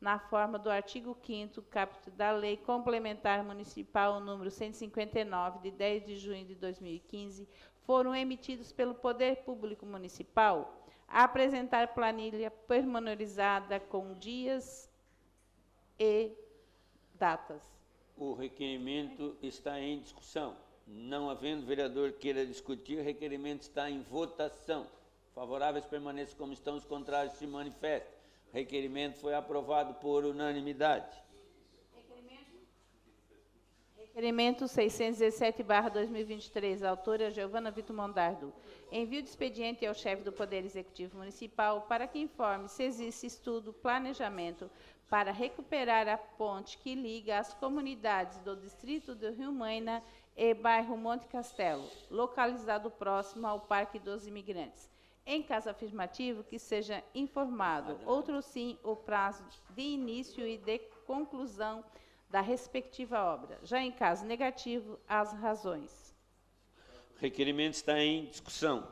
na forma do artigo 5º, caput da Lei Complementar Municipal número 159, de 10 de junho de 2015, foram emitidos pelo Poder Público Municipal, apresentar planilha pormenorizada com dias e datas.
O requerimento está em discussão. Não havendo vereador que queira discutir, o requerimento está em votação. Favoráveis permaneçam como estão, os contrários se manifestem. O requerimento foi aprovado por unanimidade.
Requerimento 617/2023, autora Giovana Vitor Mondardo. Envio de expediente ao chefe do Poder Executivo Municipal para que informe se existe estudo, planejamento para recuperar a ponte que liga as comunidades do distrito do Rio Maina e bairro Monte Castelo, localizado próximo ao Parque dos Imigrantes. Em caso afirmativo, que seja informado, outro sim, o prazo de início e de conclusão da respectiva obra. Já em caso negativo, as razões.
O requerimento está em discussão.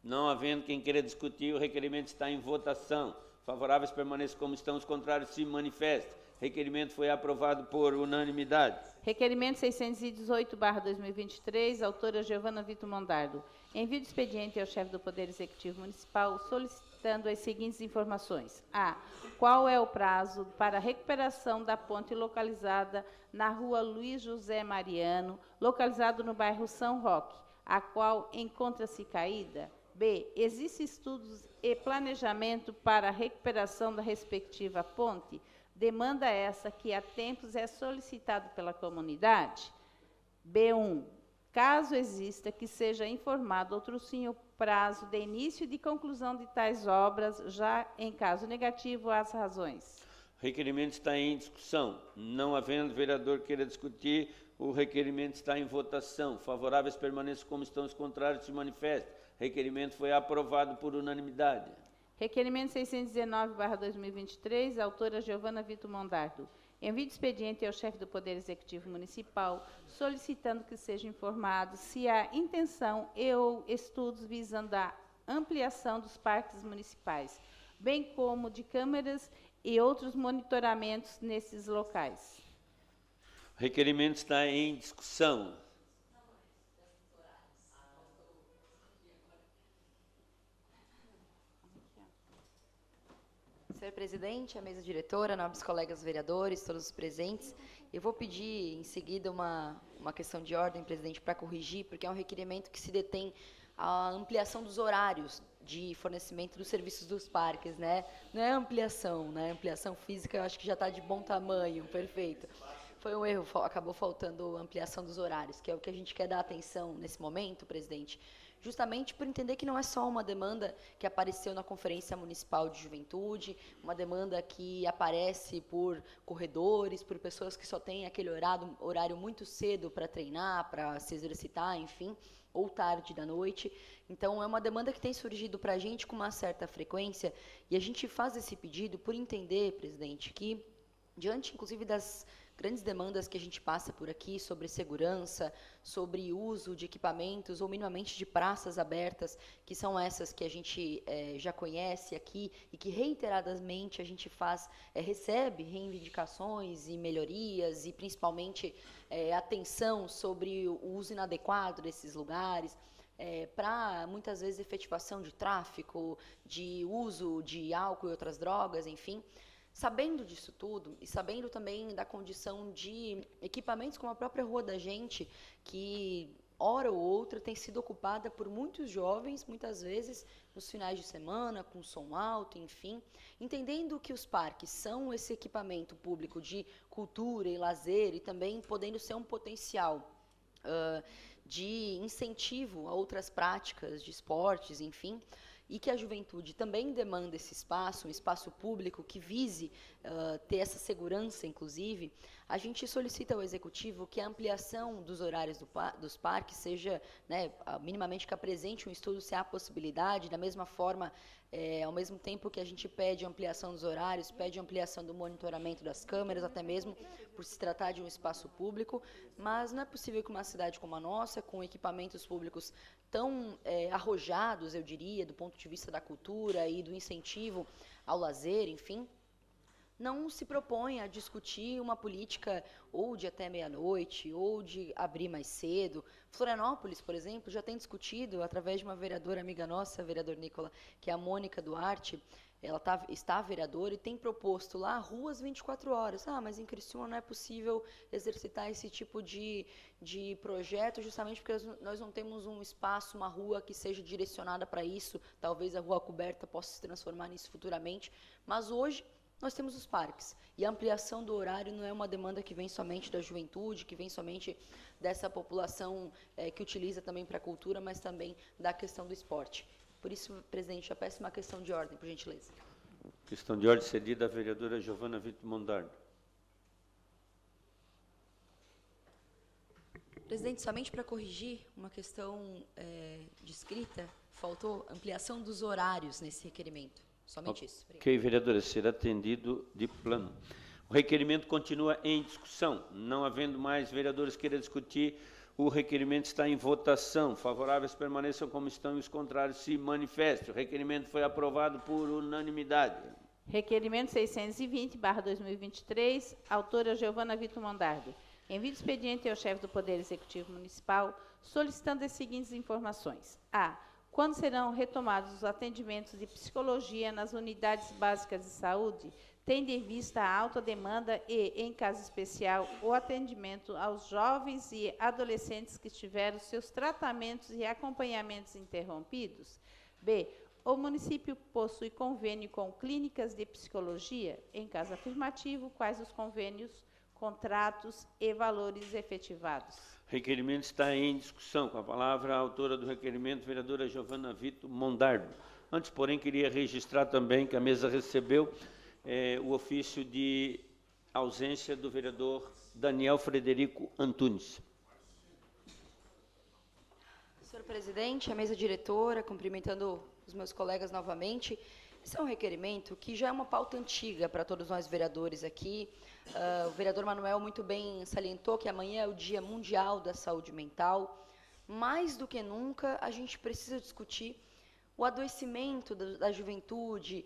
Não havendo quem queira discutir, o requerimento está em votação. Favoráveis permaneçam como estão, os contrários se manifestem. O requerimento foi aprovado por unanimidade.
Requerimento 618/2023, autora Giovana Vitor Mondardo. Envio de expediente ao chefe do Poder Executivo Municipal solicitando as seguintes informações. A. Qual é o prazo para a recuperação da ponte localizada na rua Luiz José Mariano, localizado no bairro São Roque, a qual encontra-se caída? B. Existem estudos e planejamento para a recuperação da respectiva ponte? Demanda essa que há tempos é solicitada pela comunidade. B1. Caso exista, que seja informado outro sim o prazo de início e de conclusão de tais obras, já em caso negativo, as razões.
O requerimento está em discussão. Não havendo vereador queira discutir, o requerimento está em votação. Favoráveis permaneçam como estão, os contrários se manifestem. O requerimento foi aprovado por unanimidade.
Requerimento 619/2023, autora Giovana Vitor Mondardo. Envio de expediente ao chefe do Poder Executivo Municipal, solicitando que seja informado se há intenção e ou estudos visando a ampliação dos parques municipais, bem como de câmeras e outros monitoramentos nesses locais.
O requerimento está em discussão.
Senhor presidente, a mesa diretora, nobres colegas vereadores, todos os presentes, eu vou pedir em seguida uma questão de ordem, presidente, para corrigir, porque é um requerimento que se detém a ampliação dos horários de fornecimento dos serviços dos parques, né? Não é ampliação, né? Ampliação física eu acho que já está de bom tamanho, perfeito. Foi um erro, acabou faltando ampliação dos horários, que é o que a gente quer dar atenção nesse momento, presidente, justamente por entender que não é só uma demanda que apareceu na Conferência Municipal de Juventude, uma demanda que aparece por corredores, por pessoas que só têm aquele horário muito cedo para treinar, para se exercitar, enfim, ou tarde da noite. Então, é uma demanda que tem surgido para a gente com uma certa frequência, e a gente faz esse pedido por entender, presidente, que, diante, inclusive, das grandes demandas que a gente passa por aqui sobre segurança, sobre uso de equipamentos ou minimamente de praças abertas, que são essas que a gente já conhece aqui e que reiteradamente a gente recebe reivindicações e melhorias e principalmente atenção sobre o uso inadequado desses lugares, para muitas vezes efetivação de tráfico, de uso de álcool e outras drogas, enfim. Sabendo disso tudo e sabendo também da condição de equipamentos como a própria Rua da Gente, que hora ou outra tem sido ocupada por muitos jovens, muitas vezes nos finais de semana, com som alto, enfim, entendendo que os parques são esse equipamento público de cultura e lazer e também podendo ser um potencial de incentivo a outras práticas de esportes, enfim, e que a juventude também demanda esse espaço, um espaço público que vise ter essa segurança, inclusive, a gente solicita ao Executivo que a ampliação dos horários dos parques seja, né, minimamente que apresente um estudo se há possibilidade, da mesma forma, ao mesmo tempo que a gente pede ampliação dos horários, pede ampliação do monitoramento das câmeras, até mesmo por se tratar de um espaço público, mas não é possível que uma cidade como a nossa, com equipamentos públicos tão arrojados, eu diria, do ponto de vista da cultura e do incentivo ao lazer, enfim, não se propõe a discutir uma política ou de até meia-noite, ou de abrir mais cedo. Florianópolis, por exemplo, já tem discutido, através de uma vereadora amiga nossa, vereador Nicola, que é a Mônica Duarte, ela está vereadora e tem proposto lá ruas 24 horas. Mas em Criciúma não é possível exercitar esse tipo de projeto, justamente porque nós não temos um espaço, uma rua que seja direcionada para isso. Talvez a rua coberta possa se transformar nisso futuramente, mas hoje nós temos os parques, e a ampliação do horário não é uma demanda que vem somente da juventude, que vem somente dessa população que utiliza também para a cultura, mas também da questão do esporte. Por isso, presidente, já peço uma questão de ordem, por gentileza.
Questão de ordem cedida à vereadora Giovana Vitor Mondardo.
Presidente, somente para corrigir uma questão de escrita, faltou ampliação dos horários nesse requerimento. Somente isso. Obrigada.
Ok, vereadora, será atendido de plano. O requerimento continua em discussão. Não havendo mais vereadores que queiram discutir, o requerimento está em votação. Favoráveis permaneçam como estão e os contrários se manifestem. O requerimento foi aprovado por unanimidade.
Requerimento 620/2023, autora Giovana Vitor Mondardo. Envio de expediente ao chefe do Poder Executivo Municipal, solicitando as seguintes informações. A. Quando serão retomados os atendimentos de psicologia nas unidades básicas de saúde, tendo em vista a alta demanda e, em caso especial, o atendimento aos jovens e adolescentes que tiveram seus tratamentos e acompanhamentos interrompidos? B. O município possui convênio com clínicas de psicologia? Em caso afirmativo, quais os convênios, contratos e valores efetivados?
O requerimento está em discussão. Com a palavra, a autora do requerimento, vereadora Giovana Vitor Mondardo. Antes, porém, queria registrar também que a mesa recebeu o ofício de ausência do vereador Daniel Frederico Antunes.
Senhor presidente, a mesa diretora, cumprimentando os meus colegas novamente. Esse é um requerimento que já é uma pauta antiga para todos nós vereadores aqui. O vereador Manuel muito bem salientou que amanhã é o Dia Mundial da Saúde Mental. Mais do que nunca, a gente precisa discutir o adoecimento da juventude,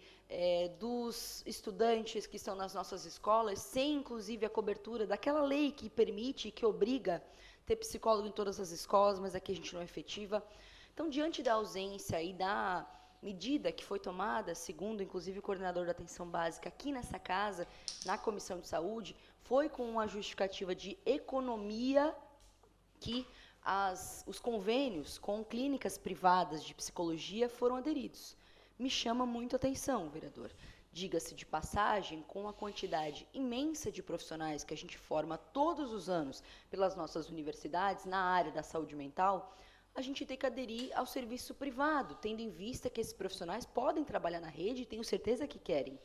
dos estudantes que estão nas nossas escolas, sem, inclusive, a cobertura daquela lei que permite e que obriga ter psicólogo em todas as escolas, mas aqui a gente não efetiva. Então, diante da ausência e da medida que foi tomada, segundo, inclusive, o coordenador da atenção básica aqui nessa casa, na Comissão de Saúde, foi com uma justificativa de economia que os convênios com clínicas privadas de psicologia foram aderidos. Me chama muito a atenção, vereador. Diga-se de passagem, com a quantidade imensa de profissionais que a gente forma todos os anos pelas nossas universidades na área da saúde mental, a gente tem que aderir ao serviço privado, tendo em vista que esses profissionais podem trabalhar na rede e tenho certeza que querem.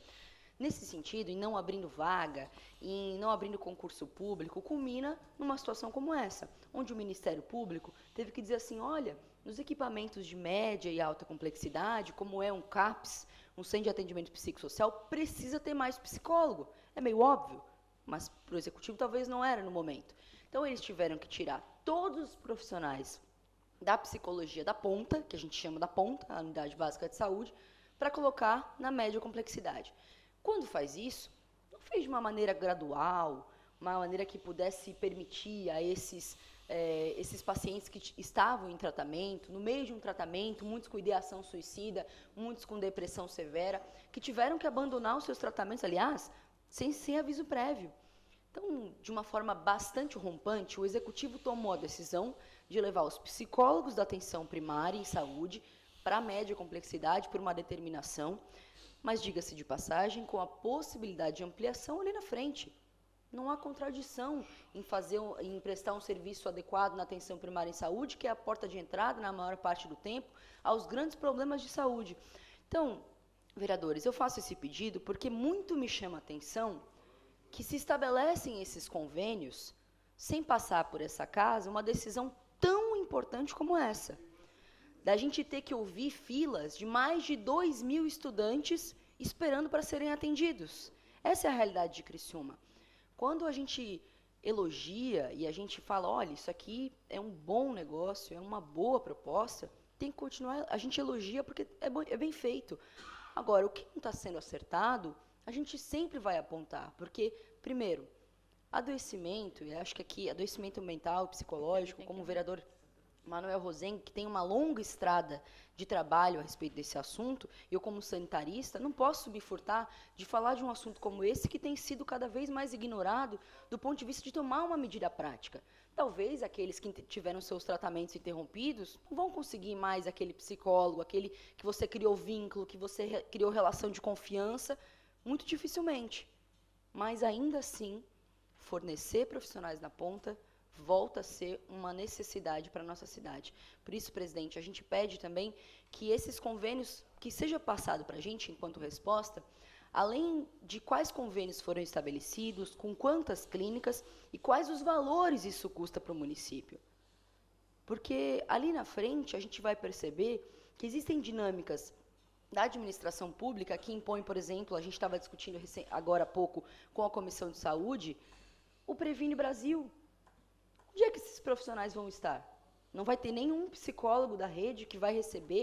Nesse sentido, em não abrindo vaga, em não abrindo concurso público, culmina numa situação como essa, onde o Ministério Público teve que dizer assim, olha, nos equipamentos de média e alta complexidade, como é um CAPS, um Centro de Atendimento Psicossocial, precisa ter mais psicólogo. É meio óbvio, mas para o Executivo talvez não era no momento. Então, eles tiveram que tirar todos os profissionais da psicologia da ponta, que a gente chama da ponta, a unidade básica de saúde, para colocar na média complexidade. Quando faz isso, não fez de uma maneira gradual, uma maneira que pudesse permitir a esses pacientes que estavam em tratamento, no meio de um tratamento, muitos com ideação suicida, muitos com depressão severa, que tiveram que abandonar os seus tratamentos, aliás, sem aviso prévio. Então, de uma forma bastante rompante, o Executivo tomou a decisão de levar os psicólogos da atenção primária em saúde para a média complexidade por uma determinação, mas, diga-se de passagem, com a possibilidade de ampliação ali na frente. Não há contradição em prestar um serviço adequado na atenção primária em saúde, que é a porta de entrada, na maior parte do tempo, aos grandes problemas de saúde. Então, Vereadores, eu faço esse pedido porque muito me chama a atenção que se estabelecem esses convênios sem passar por essa casa uma decisão tão importante como essa, da gente ter que ouvir filas de mais de 2.000 estudantes esperando para serem atendidos. Essa é a realidade de Criciúma. Quando a gente elogia e a gente fala, olha, isso aqui é um bom negócio, é uma boa proposta, tem que continuar, a gente elogia porque é bem feito. Agora, o que não está sendo acertado, a gente sempre vai apontar, porque, primeiro, adoecimento, e acho que aqui, adoecimento mental, psicológico, como o vereador Manuel Rosen, que tem uma longa estrada de trabalho a respeito desse assunto, eu, como sanitarista, não posso me furtar de falar de um assunto como esse que tem sido cada vez mais ignorado do ponto de vista de tomar uma medida prática. Talvez aqueles que tiveram seus tratamentos interrompidos não vão conseguir mais aquele psicólogo, aquele que você criou vínculo, que você criou relação de confiança, muito dificilmente. Mas, ainda assim, fornecer profissionais na ponta volta a ser uma necessidade para a nossa cidade. Por isso, presidente, a gente pede também que esses convênios, que seja passado para a gente, enquanto resposta, além de quais convênios foram estabelecidos, com quantas clínicas e quais os valores isso custa para o município. Porque ali na frente a gente vai perceber que existem dinâmicas da administração pública que impõem, por exemplo, a gente estava discutindo agora há pouco com a Comissão de Saúde, o Previne Brasil. Onde é que esses profissionais vão estar? Não vai ter nenhum psicólogo da rede que vai receber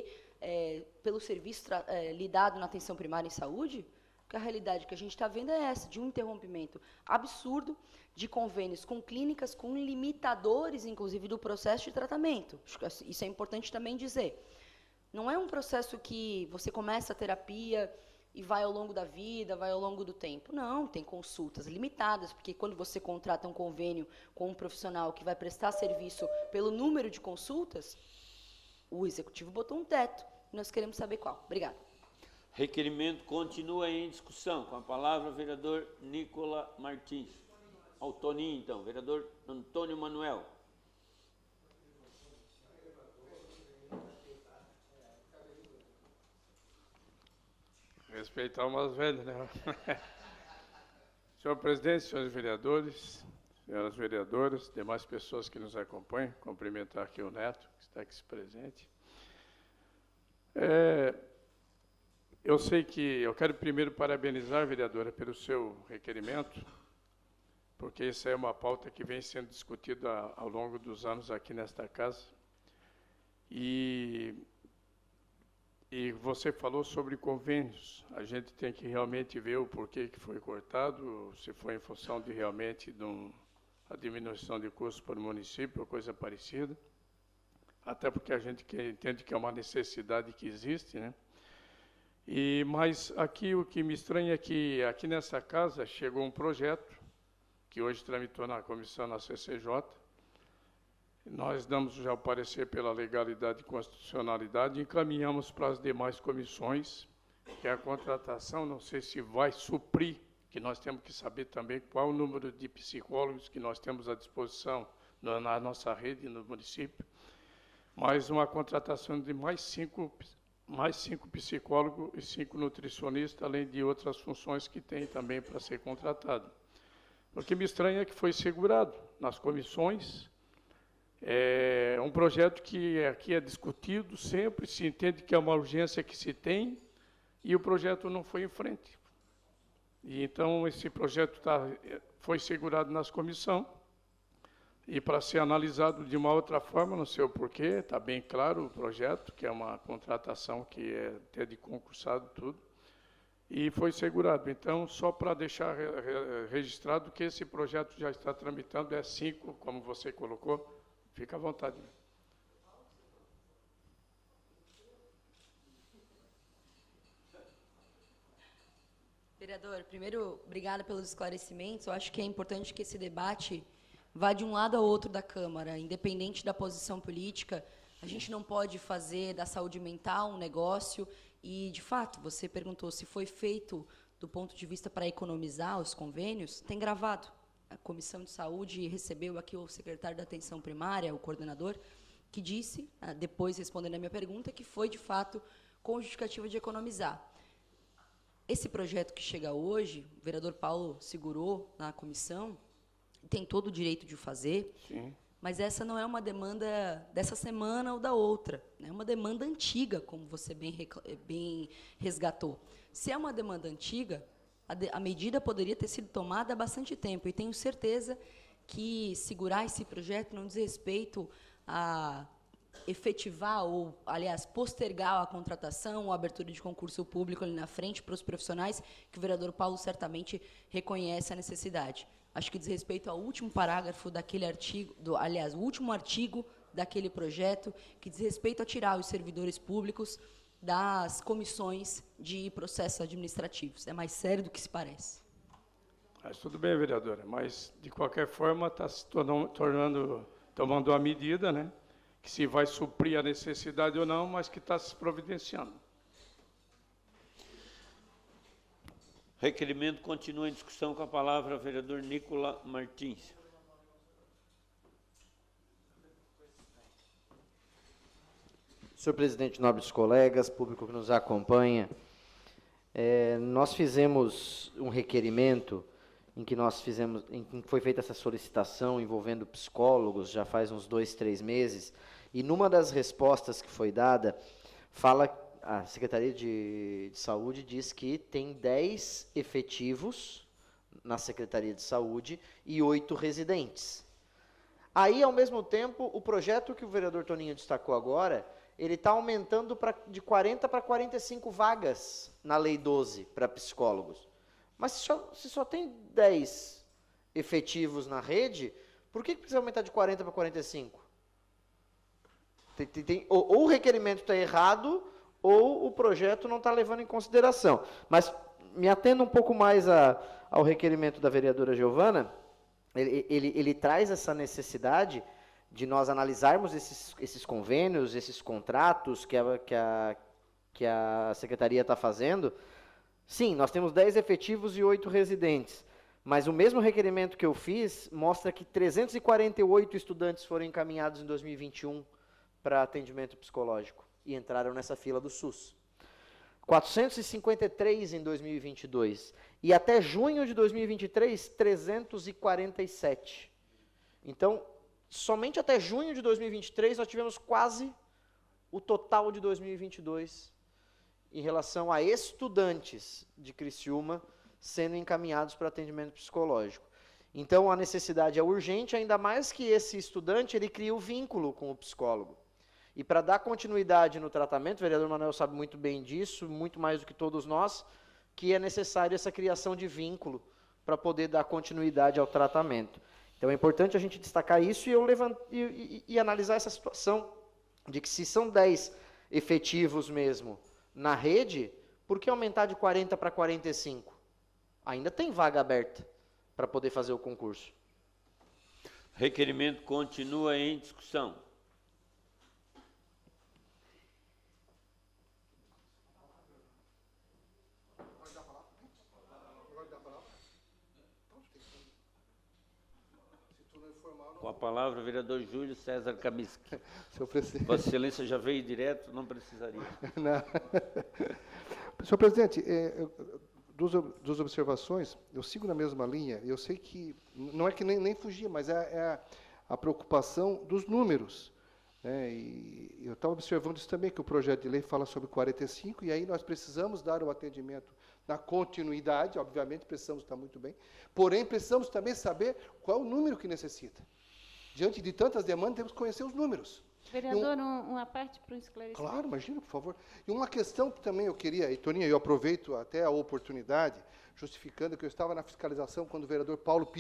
pelo serviço lidado na atenção primária em saúde? Porque a realidade que a gente está vendo é essa, de um interrompimento absurdo de convênios com clínicas, com limitadores, inclusive, do processo de tratamento. Isso é importante também dizer. Não é um processo que você começa a terapia e vai ao longo da vida, vai ao longo do tempo. Não, tem consultas limitadas, porque quando você contrata um convênio com um profissional que vai prestar serviço pelo número de consultas, o executivo botou um teto, e nós queremos saber qual. Obrigada.
Requerimento continua em discussão. Com a palavra, o vereador Nicola Martins. Ao Toninho, então. Vereador Antônio Manuel.
Respeitar umas velhas, né? Senhor presidente, senhores vereadores, senhoras vereadoras, demais pessoas que nos acompanham, cumprimentar aqui o Neto, que está aqui presente. Eu sei que eu quero primeiro parabenizar, vereadora, pelo seu requerimento, porque isso é uma pauta que vem sendo discutida ao longo dos anos aqui nesta casa. E você falou sobre convênios. A gente tem que realmente ver o porquê que foi cortado, se foi em função de realmente a diminuição de custos para o município ou coisa parecida. Até porque a gente entende que é uma necessidade que existe, né? Mas aqui o que me estranha é que aqui nessa casa chegou um projeto, que hoje tramitou na comissão, na CCJ. Nós damos já o parecer pela legalidade e constitucionalidade e encaminhamos para as demais comissões, que a contratação, não sei se vai suprir, que nós temos que saber também qual o número de psicólogos que nós temos à disposição na nossa rede, no município, mas uma contratação de mais cinco psicólogos e 5 nutricionistas, além de outras funções que tem também para ser contratado. O que me estranha é que foi segurado nas comissões. É um projeto que aqui é discutido, sempre se entende que é uma urgência que se tem, e o projeto não foi em frente. E então esse projeto foi segurado nas comissões, e para ser analisado de uma outra forma, não sei o porquê, está bem claro o projeto, que é uma contratação que é até de concursado tudo, e foi segurado. Então, só para deixar registrado que esse projeto já está tramitando, é 5, como você colocou. Fica à vontade.
Vereador, primeiro, obrigada pelos esclarecimentos. Eu acho que é importante que esse debate vá de um lado ao outro da Câmara, independente da posição política. A gente não pode fazer da saúde mental um negócio e, de fato, você perguntou se foi feito do ponto de vista para economizar os convênios, tem gravado. A Comissão de Saúde recebeu aqui o secretário da Atenção Primária, o coordenador, que disse, depois respondendo a minha pergunta, que foi, de fato, com justificativa de economizar. Esse projeto que chega hoje, o vereador Paulo segurou na comissão, tem todo o direito de fazer,
Sim.
mas essa não é uma demanda dessa semana ou da outra. É uma demanda antiga, como você bem resgatou. Se é uma demanda antiga, a medida poderia ter sido tomada há bastante tempo. E tenho certeza que segurar esse projeto não diz respeito a efetivar ou, aliás, postergar a contratação ou a abertura de concurso público ali na frente para os profissionais, que o vereador Paulo certamente reconhece a necessidade. Acho que diz respeito ao último parágrafo daquele artigo, aliás, o último artigo daquele projeto, que diz respeito a tirar os servidores públicos das comissões de processos administrativos. É mais sério do que se parece.
Mas tudo bem, vereadora, mas, de qualquer forma, está se tomando uma medida, né, que se vai suprir a necessidade ou não, mas que está se providenciando.
Requerimento continua em discussão. Com a palavra, o vereador Nicola Martins.
Senhor presidente, nobres colegas, público que nos acompanha, nós fizemos um requerimento em que foi feita essa solicitação envolvendo psicólogos, já faz uns 2, 3 meses, e numa das respostas que foi dada, a Secretaria de Saúde diz que tem 10 efetivos na Secretaria de Saúde e 8 residentes. Aí, ao mesmo tempo, o projeto que o vereador Toninho destacou agora, ele está aumentando de 40 para 45 vagas na Lei 12 para psicólogos. Mas se só tem 10 efetivos na rede, por que precisa aumentar de 40 para 45? Ou o requerimento está errado, ou o projeto não está levando em consideração. Mas, me atendo um pouco mais ao requerimento da vereadora Giovana, ele traz essa necessidade de nós analisarmos esses convênios, esses contratos que a Secretaria está fazendo. Sim, nós temos 10 efetivos e 8 residentes, mas o mesmo requerimento que eu fiz mostra que 348 estudantes foram encaminhados em 2021 para atendimento psicológico e entraram nessa fila do SUS. 453 em 2022 e até junho de 2023, 347. Então, somente até junho de 2023 nós tivemos quase o total de 2022 em relação a estudantes de Criciúma sendo encaminhados para atendimento psicológico. Então, a necessidade é urgente, ainda mais que esse estudante ele cria o vínculo com o psicólogo. E para dar continuidade no tratamento, o vereador Manuel sabe muito bem disso, muito mais do que todos nós, que é necessário essa criação de vínculo para poder dar continuidade ao tratamento. Então é importante a gente destacar isso e analisar essa situação de que se são 10 efetivos mesmo na rede, por que aumentar de 40 para 45? Ainda tem vaga aberta para poder fazer o concurso.
Requerimento continua em discussão. Com a palavra, o vereador Júlio César Kaminsky. Vossa Excelência já veio direto, não precisaria.
Não. Senhor presidente, duas observações, eu sigo na mesma linha, eu sei que, não é que nem fugir, mas é a preocupação dos números. Né? E eu estava observando isso também, que o projeto de lei fala sobre 45, e aí nós precisamos dar o atendimento na continuidade, obviamente precisamos estar muito bem, porém precisamos também saber qual é o número que necessita. Diante de tantas demandas, temos que conhecer os números.
Vereador, uma parte para o esclarecimento.
Claro, imagina, por favor. E uma questão que também eu queria, e Toninha, eu aproveito até a oportunidade, justificando que eu estava na fiscalização quando o vereador Paulo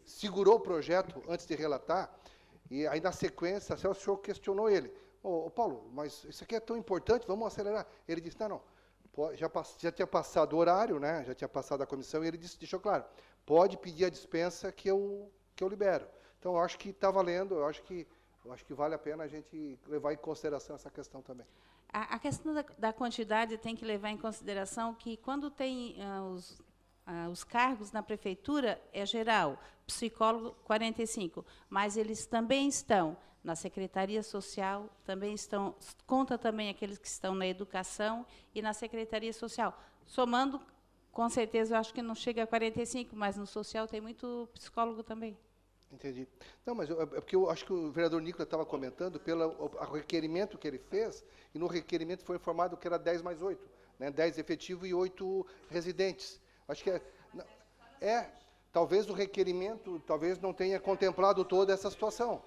segurou o projeto antes de relatar, e aí na sequência, o senhor questionou ele. Ô, Paulo, mas isso aqui é tão importante, vamos acelerar. Ele disse, não, já tinha passado o horário, né? Já tinha passado a comissão, e ele deixou claro, pode pedir a dispensa que eu libero. Então, eu acho que está valendo, eu acho que vale a pena a gente levar em consideração essa questão também.
A questão da quantidade tem que levar em consideração que, quando tem os cargos na prefeitura, é geral, psicólogo 45, mas eles também estão na Secretaria Social, também conta também aqueles que estão na educação e na Secretaria Social. Somando, com certeza, eu acho que não chega a 45, mas no social tem muito psicólogo também.
Entendi. Não, mas é porque eu acho que o vereador Nicolas estava comentando pelo requerimento que ele fez, e no requerimento foi informado que era 10 mais 8, né? 10 efetivo e 8 residentes. Acho que talvez o requerimento talvez não tenha contemplado toda essa situação.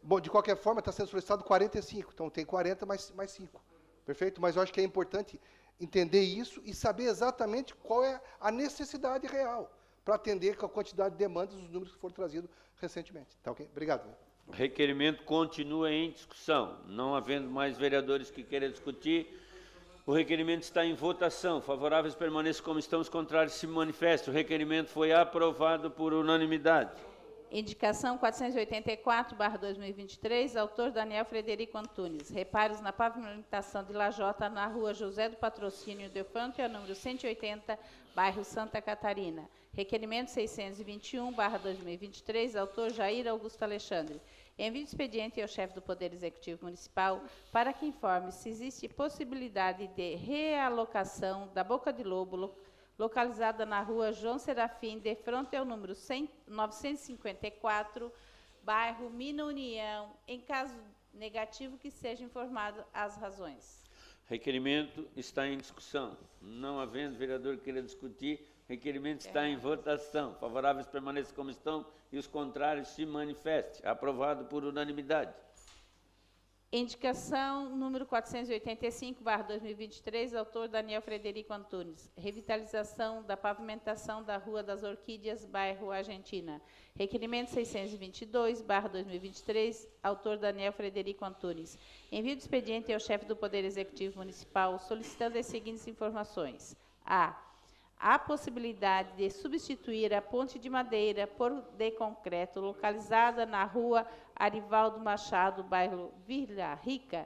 Bom, de qualquer forma, está sendo solicitado 45, então tem 40 mais 5. Perfeito? Mas eu acho que é importante entender isso e saber exatamente qual é a necessidade real para atender com a quantidade de demandas dos números que foram trazidos recentemente. Tá ok? Obrigado.
O requerimento continua em discussão. Não havendo mais vereadores que queiram discutir, o requerimento está em votação. Favoráveis permaneçam como estão, os contrários se manifestem. O requerimento foi aprovado por unanimidade.
Indicação 484/2023, autor Daniel Frederico Antunes. Reparos na pavimentação de lajota na rua José do Patrocínio de Fronte, número 180, bairro Santa Catarina. Requerimento 621/2023, autor Jair Augusto Alexandre. Envio expediente ao chefe do Poder Executivo Municipal para que informe se existe possibilidade de realocação da Boca de Lobo, localizada na rua João Serafim, de frente ao número 954, bairro Mina União, em caso negativo que seja informado as razões.
Requerimento está em discussão. Não havendo vereador que queira discutir, requerimento está em votação. Favoráveis permaneçam como estão e os contrários se manifestem. Aprovado por unanimidade.
Indicação número 485/2023, autor Daniel Frederico Antunes. Revitalização da pavimentação da Rua das Orquídeas, bairro Argentina. Requerimento 622/2023, autor Daniel Frederico Antunes. Envio de expediente ao chefe do Poder Executivo Municipal solicitando as seguintes informações. A possibilidade de substituir a ponte de madeira por de concreto localizada na rua Arivaldo Machado, bairro Vila Rica.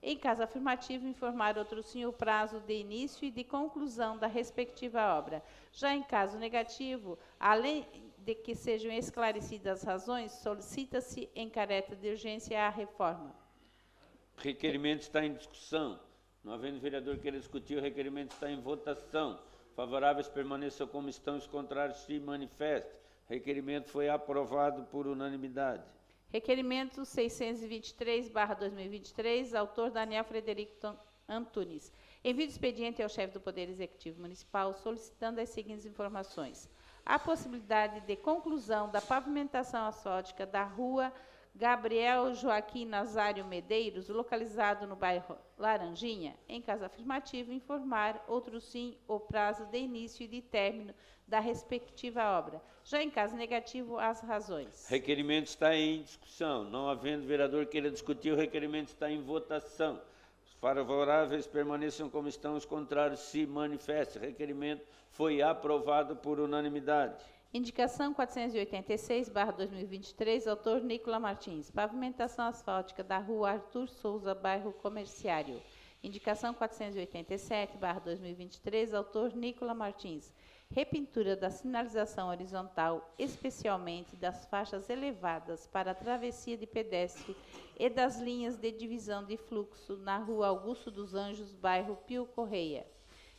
Em caso afirmativo, informar outro sim o prazo de início e de conclusão da respectiva obra. Já em caso negativo, além de que sejam esclarecidas as razões, solicita-se em caráter de urgência a reforma.
Requerimento está em discussão. Não havendo vereador que queira discutir, o requerimento está em votação. Favoráveis permaneçam como estão, os contrários se manifestem. Requerimento foi aprovado por unanimidade.
Requerimento 623/2023, autor Daniel Frederico Antunes. Envio de expediente ao chefe do Poder Executivo Municipal solicitando as seguintes informações. A possibilidade de conclusão da pavimentação asfáltica da rua Gabriel Joaquim Nazário Medeiros, localizado no bairro Laranjinha. Em caso afirmativo, informar outro sim o prazo de início e de término da respectiva obra. Já em caso negativo, as razões.
Requerimento está em discussão. Não havendo vereador que queira discutir, o requerimento está em votação. Os favoráveis permaneçam como estão, os contrários se manifestem. O requerimento foi aprovado por unanimidade.
Indicação 486/2023, autor Nicola Martins. Pavimentação asfáltica da rua Arthur Souza, bairro Comerciário. Indicação 487/2023, autor Nicola Martins. Repintura da sinalização horizontal, especialmente das faixas elevadas para a travessia de pedestre e das linhas de divisão de fluxo na rua Augusto dos Anjos, bairro Pio Correia.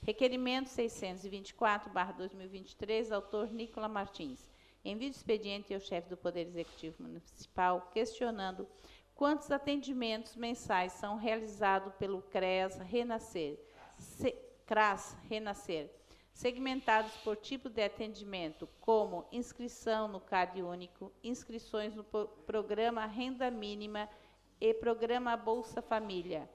Requerimento 624/2023, autor Nicola Martins. Envio de expediente ao chefe do Poder Executivo Municipal questionando quantos atendimentos mensais são realizados pelo CRAS Renascer, segmentados por tipo de atendimento, como inscrição no CAD único, inscrições no programa Renda Mínima e programa Bolsa Família.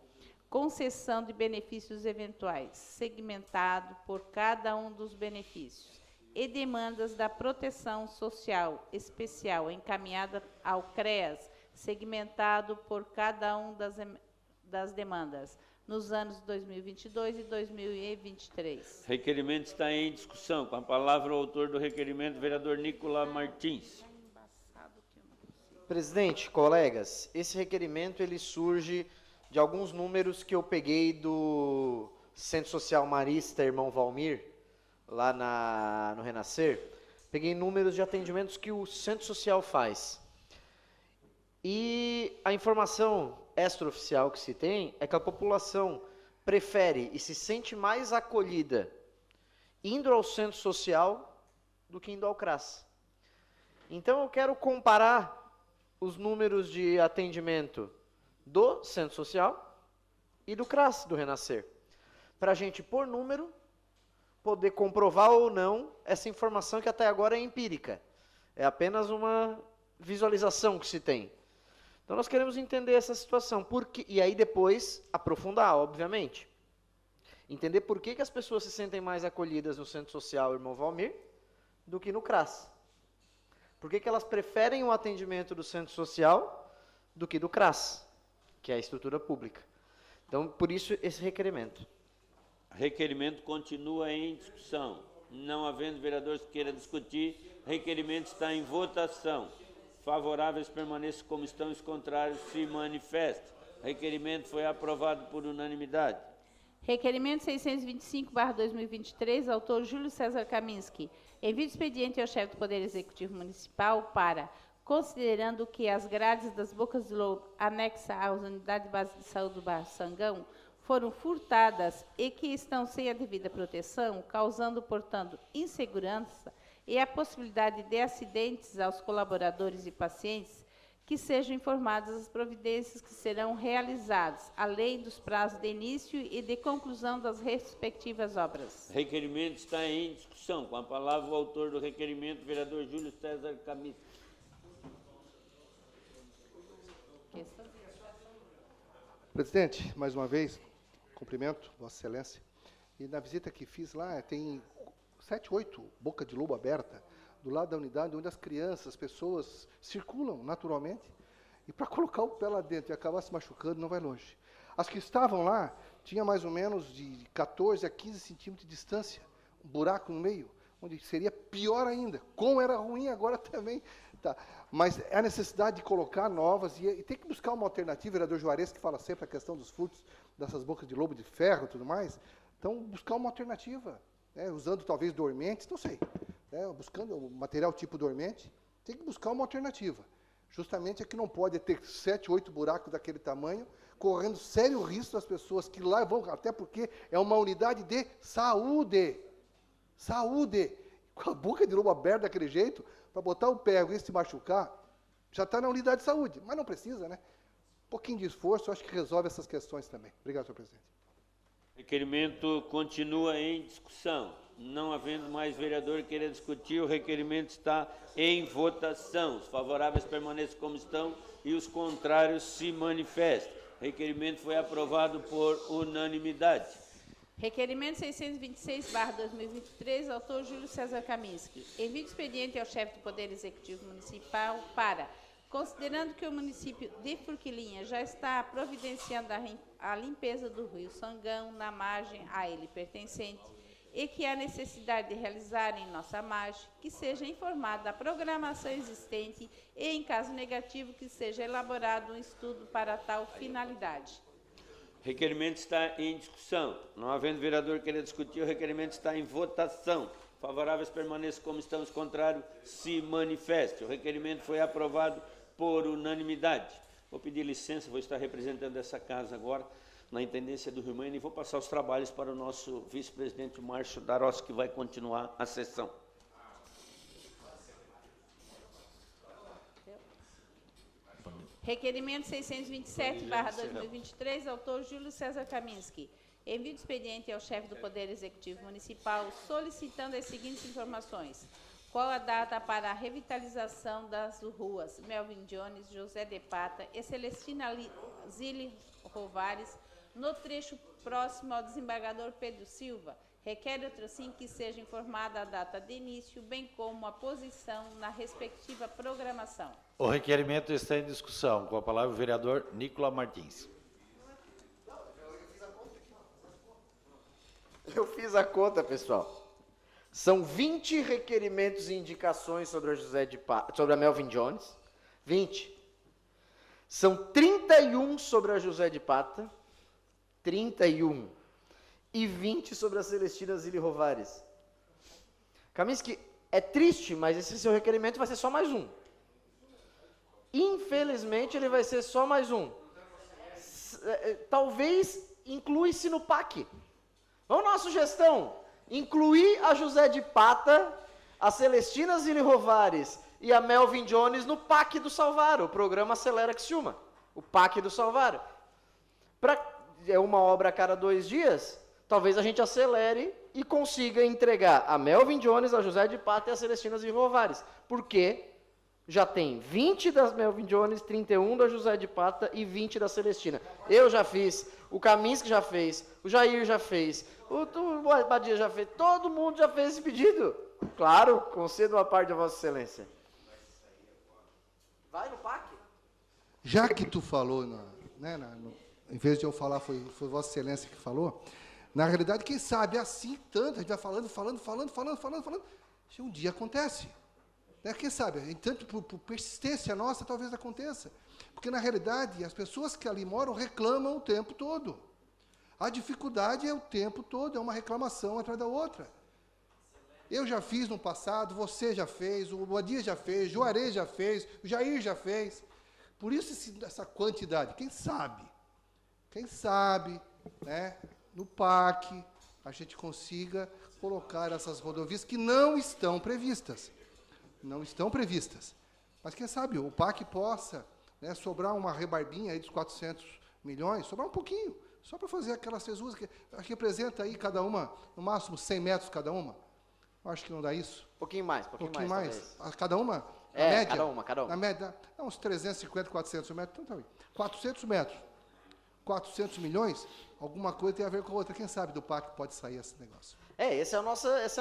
Concessão de benefícios eventuais, segmentado por cada um dos benefícios, e demandas da proteção social especial encaminhada ao CREAS, segmentado por cada um das demandas, nos anos 2022 e 2023.
Requerimento está em discussão. Com a palavra o autor do requerimento, vereador Nicola Martins.
Presidente, colegas, esse requerimento ele surge de alguns números que eu peguei do Centro Social Marista Irmão Valmir, lá no Renascer. peguei números de atendimentos que o centro social faz. E a informação extraoficial que se tem é que a população prefere e se sente mais acolhida indo ao centro social do que indo ao CRAS. Então eu quero comparar os números de atendimento do centro social e do CRAS, do Renascer, para a gente, por número, poder comprovar ou não essa informação que até agora é empírica. É apenas uma visualização que se tem. Então nós queremos entender essa situação, e aí depois aprofundar, obviamente. Entender por que as pessoas se sentem mais acolhidas no Centro Social Irmão Valmir do que no CRAS. Por que elas preferem o atendimento do Centro Social do que do CRAS, que é a estrutura pública. Então, por isso, esse requerimento.
Requerimento continua em discussão. Não havendo vereadores que queiram discutir, requerimento está em votação. Favoráveis permaneçam como estão, os contrários se manifestem. Requerimento foi aprovado por unanimidade.
Requerimento 625/2023, autor Júlio César Kaminski. Envio de expediente ao chefe do Poder Executivo Municipal para, considerando que as grades das bocas de lobo anexas às unidades básicas de saúde do bairro Sangão foram furtadas e que estão sem a devida proteção, causando, portanto, insegurança e a possibilidade de acidentes aos colaboradores e pacientes, que sejam informadas as providências que serão realizadas, além dos prazos de início e de conclusão das respectivas obras.
Requerimento está em discussão. Com a palavra o autor do requerimento, vereador Júlio César Kaminski.
Presidente, mais uma vez, cumprimento, Vossa Excelência. E na visita que fiz lá, tem 7, 8 boca de lobo aberta, do lado da unidade, onde as crianças, as pessoas circulam naturalmente, e para colocar o pé lá dentro e acabar se machucando, não vai longe. As que estavam lá, tinha mais ou menos de 14 a 15 centímetros de distância, um buraco no meio, onde seria pior ainda. Como era ruim, agora também. Tá. Mas é a necessidade de colocar novas, e tem que buscar uma alternativa, o vereador Juarez, que fala sempre a questão dos furtos, dessas bocas de lobo de ferro e tudo mais. Então, buscar uma alternativa, né, usando talvez dormentes, não sei. Buscando o material tipo dormente, tem que buscar uma alternativa. Justamente é que não pode ter 7, 8 buracos daquele tamanho, correndo sério risco das pessoas que lá vão, até porque é uma unidade de saúde. Saúde. Com a boca de lobo aberta daquele jeito, para botar o pé e se machucar, já está na unidade de saúde, mas não precisa, né? Um pouquinho de esforço, eu acho que resolve essas questões também. Obrigado, senhor presidente.
Requerimento continua em discussão. Não havendo mais vereador que queira discutir, o requerimento está em votação. Os favoráveis permaneçam como estão e os contrários se manifestem. Requerimento foi aprovado por unanimidade.
Requerimento 626/2023, autor Júlio César Kaminski. Envio de expediente ao chefe do Poder Executivo Municipal para, considerando que o município de Forquilinha já está providenciando a limpeza do rio Sangão na margem a ele pertencente, e que há necessidade de realizar em nossa margem, que seja informada a programação existente e, em caso negativo, que seja elaborado um estudo para tal finalidade.
Requerimento está em discussão. Não havendo vereador querer discutir, o requerimento está em votação. Favoráveis permaneçam como estão, os contrários se manifestem. O requerimento foi aprovado por unanimidade. Vou pedir licença, vou estar representando essa casa agora, na Intendência do Rio Maine, e vou passar os trabalhos para o nosso vice-presidente Márcio Darossi, que vai continuar a sessão.
Requerimento 627/2023, autor Júlio César Kaminski. Envio de expediente ao chefe do Poder Executivo Municipal solicitando as seguintes informações. Qual a data para a revitalização das ruas Melvin Jones, José de Pata e Celestina Zili Rovares, no trecho próximo ao desembargador Pedro Silva? Requer outro sim que seja informada a data de início, bem como a posição na respectiva programação.
O requerimento está em discussão. Com a palavra o vereador Nicola Martins.
Eu fiz a conta, pessoal. São 20 requerimentos e indicações sobre a sobre a Melvin Jones. 20. São 31 sobre a José de Pata. 31. E 20 sobre a Celestina Zili Rovares. Kaminski, É triste, mas esse seu requerimento vai ser só mais um. Infelizmente, ele vai ser só mais um. Talvez inclui-se no PAC. Vamos uma sugestão. Incluir a José de Pata, a Celestina Zili Rovares e a Melvin Jones no PAC do Salvaro, o programa Acelera Criciúma. O PAC do Salvaro. É uma obra a cada 2 dias, talvez a gente acelere e consiga entregar a Melvin Jones, a José de Pata e a Celestina Zili Rovares. Porque já tem 20 das Melvin Jones, 31 da José de Pata e 20 da Celestina. Eu já fiz, o Kaminski já fez, o Jair já fez, o Badia já fez, todo mundo já fez esse pedido. Claro, concedo a parte de Vossa Excelência. Vai no PAC.
Já que tu falou, em vez de eu falar, foi Vossa Excelência que falou, na realidade, quem sabe, assim tanto, a gente vai falando, um dia acontece. Quem sabe, tanto por persistência nossa, talvez aconteça. Porque, na realidade, as pessoas que ali moram reclamam o tempo todo. A dificuldade é o tempo todo, é uma reclamação atrás da outra. Eu já fiz no passado, você já fez, o Badia já fez, o Juarez já fez, o Jair já fez. Por isso essa quantidade. Quem sabe, no PAC, a gente consiga colocar essas rodovias que não estão previstas. Mas quem sabe o PAC possa sobrar uma rebarbinha aí dos 400 milhões, sobrar um pouquinho, só para fazer aquelas 6 ruas que representa aí cada uma, no máximo 100 metros cada uma. Eu acho que não dá isso.
Um pouquinho mais.
Cada uma?
Média?
Cada uma. Na média, uns 350, 400 metros. Então, tá bem. 400 metros. 400 milhões, alguma coisa tem a ver com a outra. Quem sabe do PAC pode sair esse negócio.
Essa é a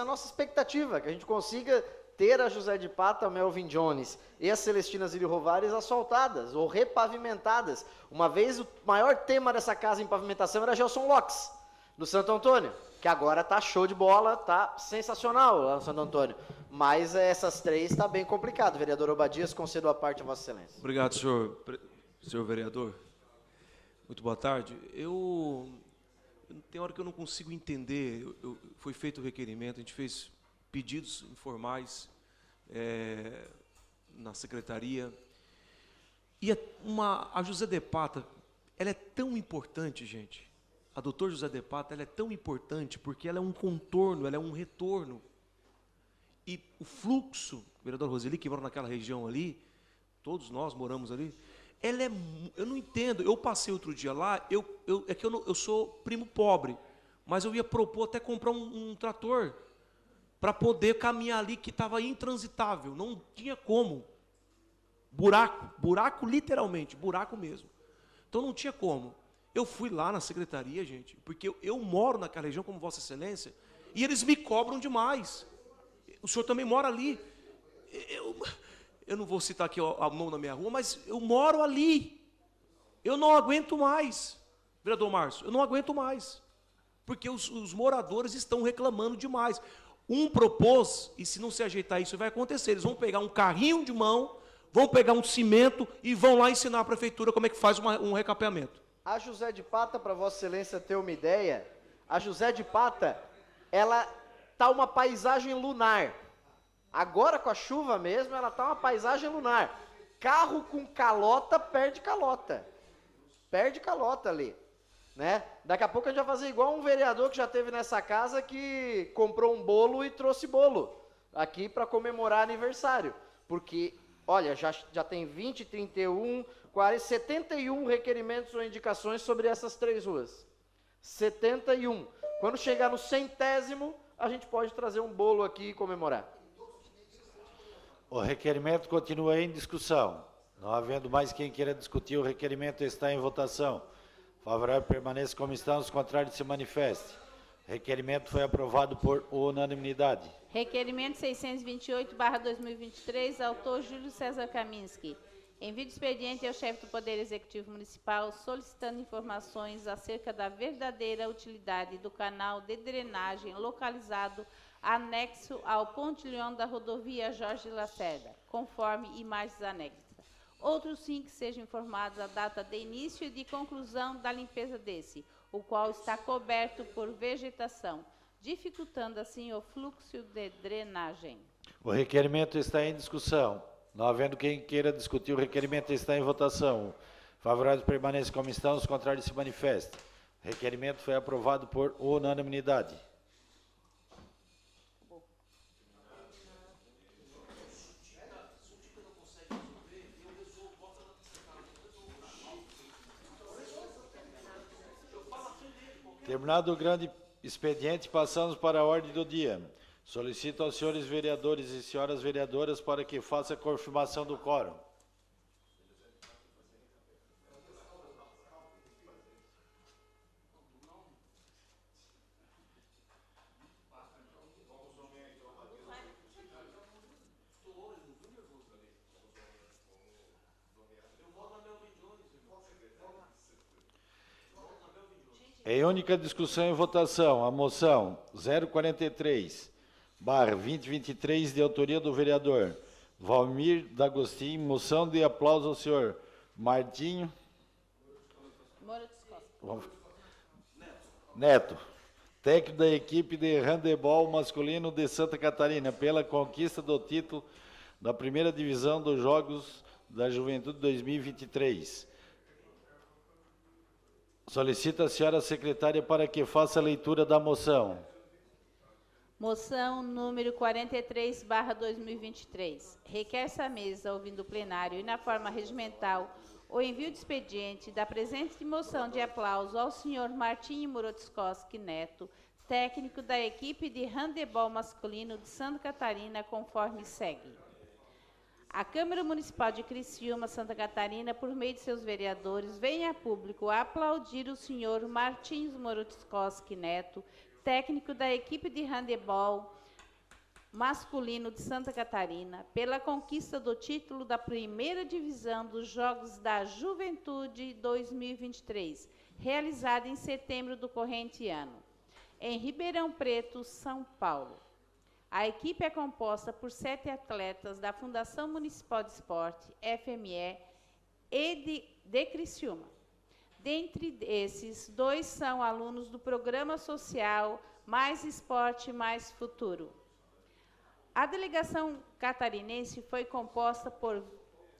nossa expectativa, que a gente consiga ter a José de Pata, a Melvin Jones e a Celestina Zili Rovares asfaltadas ou repavimentadas. Uma vez o maior tema dessa casa em pavimentação era Gelson Locks, do Santo Antônio, que agora está show de bola, está sensacional lá no Santo Antônio. Mas essas 3 está bem complicado. Vereador Obadias, concedo a parte a Vossa Excelência.
Obrigado, senhor vereador. Muito boa tarde. Tem hora que eu não consigo entender. Foi feito o requerimento, a gente fez pedidos informais na secretaria. E a José de Pata, ela é tão importante, gente. A doutora José de Pata, ela é tão importante porque ela é um contorno, ela é um retorno. E o fluxo, o vereador Roseli, que mora naquela região ali, todos nós moramos ali, eu não entendo. Eu passei outro dia lá, eu sou primo pobre, mas eu ia propor até comprar um trator para poder caminhar ali, que estava intransitável, não tinha como. Buraco literalmente, buraco mesmo. Então não tinha como. Eu fui lá na secretaria, gente, porque eu moro naquela região, como Vossa Excelência, e eles me cobram demais. O senhor também mora ali. Eu não vou citar aqui a mão na minha rua, mas eu moro ali. Eu não aguento mais, vereador Márcio, eu não aguento mais. Porque os moradores estão reclamando demais. Um propôs, e se não se ajeitar isso, vai acontecer. Eles vão pegar um carrinho de mão, vão pegar um cimento e vão lá ensinar a prefeitura como é que faz um recapeamento.
A José de Pata, para Vossa Excelência ter uma ideia, a José de Pata, ela está uma paisagem lunar. Agora, com a chuva mesmo, ela está uma paisagem lunar. Carro com calota perde calota. Perde calota ali. Daqui a pouco a gente vai fazer igual um vereador que já teve nessa casa, que comprou um bolo e trouxe bolo aqui para comemorar aniversário. Porque, olha, já tem 20, 31, 40, 71 requerimentos ou indicações sobre essas 3 ruas. 71. Quando chegar no 100º, a gente pode trazer um bolo aqui e comemorar.
O requerimento continua em discussão. Não havendo mais quem queira discutir, o requerimento está em votação. Favorável permaneça como está, os contrários se manifeste. O requerimento foi aprovado por unanimidade.
Requerimento 628/2023, autor Júlio César Kaminski. Envio de expediente ao chefe do Poder Executivo Municipal solicitando informações acerca da verdadeira utilidade do canal de drenagem localizado anexo ao pontilhão da rodovia Jorge Lacerda, conforme imagens anexas. Outros 5 sejam informados a data de início e de conclusão da limpeza desse, o qual está coberto por vegetação, dificultando assim o fluxo de drenagem.
O requerimento está em discussão. Não havendo quem queira discutir, o requerimento está em votação. Favoráveis permaneçam como estão, os contrários se manifestem. O requerimento foi aprovado por unanimidade. Terminado o grande expediente, passamos para a ordem do dia. Solicito aos senhores vereadores e senhoras vereadoras para que faça a confirmação do quórum. Em única discussão e votação, a moção 043/2023, de autoria do vereador Valmir D'Agostinho, moção de aplauso ao senhor Martinho Neto, técnico da equipe de handebol masculino de Santa Catarina, pela conquista do título da primeira divisão dos Jogos da Juventude 2023. Solicito a senhora secretária para que faça a leitura da moção.
Moção número 43/2023. Requer essa mesa, ouvindo o plenário e na forma regimental, o envio de expediente da presente moção de aplauso ao senhor Martinho Murotskoski Neto, técnico da equipe de handebol masculino de Santa Catarina, conforme segue. A Câmara Municipal de Criciúma, Santa Catarina, por meio de seus vereadores, vem a público aplaudir o senhor Martins Murotskoski Neto, técnico da equipe de handebol masculino de Santa Catarina, pela conquista do título da primeira divisão dos Jogos da Juventude 2023, realizada em setembro do corrente ano, em Ribeirão Preto, São Paulo. A equipe é composta por 7 atletas da Fundação Municipal de Esporte, FME, e de Criciúma. Dentre esses, 2 são alunos do Programa Social Mais Esporte, Mais Futuro. A delegação catarinense foi composta por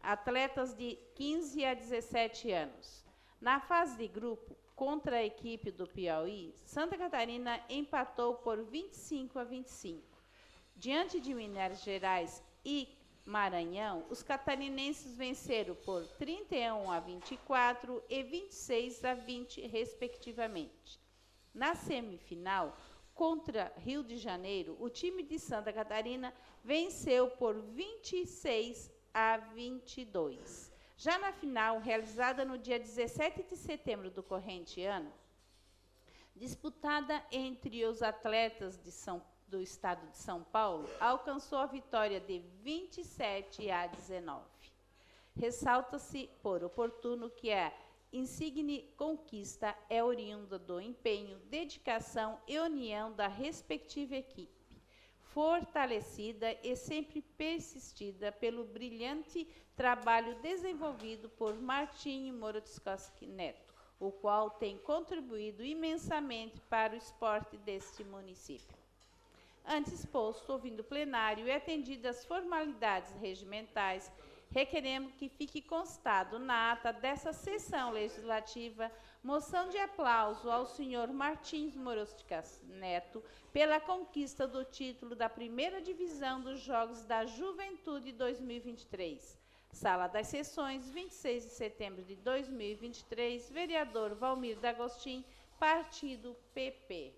atletas de 15 a 17 anos. Na fase de grupo, contra a equipe do Piauí, Santa Catarina empatou por 25-25. Diante de Minas Gerais e Maranhão, os catarinenses venceram por 31-24 e 26-20, respectivamente. Na semifinal, contra Rio de Janeiro, o time de Santa Catarina venceu por 26-22. Já na final, realizada no dia 17 de setembro do corrente ano, disputada entre os atletas do estado de São Paulo, alcançou a vitória de 27-19. Ressalta-se por oportuno que a insigne conquista é oriunda do empenho, dedicação e união da respectiva equipe, fortalecida e sempre persistida pelo brilhante trabalho desenvolvido por Martinho Murotskoski Neto, o qual tem contribuído imensamente para o esporte deste município. Antes posto, ouvindo o plenário e atendidas as formalidades regimentais, requeremos que fique constado na ata dessa sessão legislativa moção de aplauso ao senhor Martins Murotskoski Neto pela conquista do título da primeira divisão dos Jogos da Juventude 2023. Sala das Sessões, 26 de setembro de 2023, vereador Valmir D'Agostinho, Partido PP.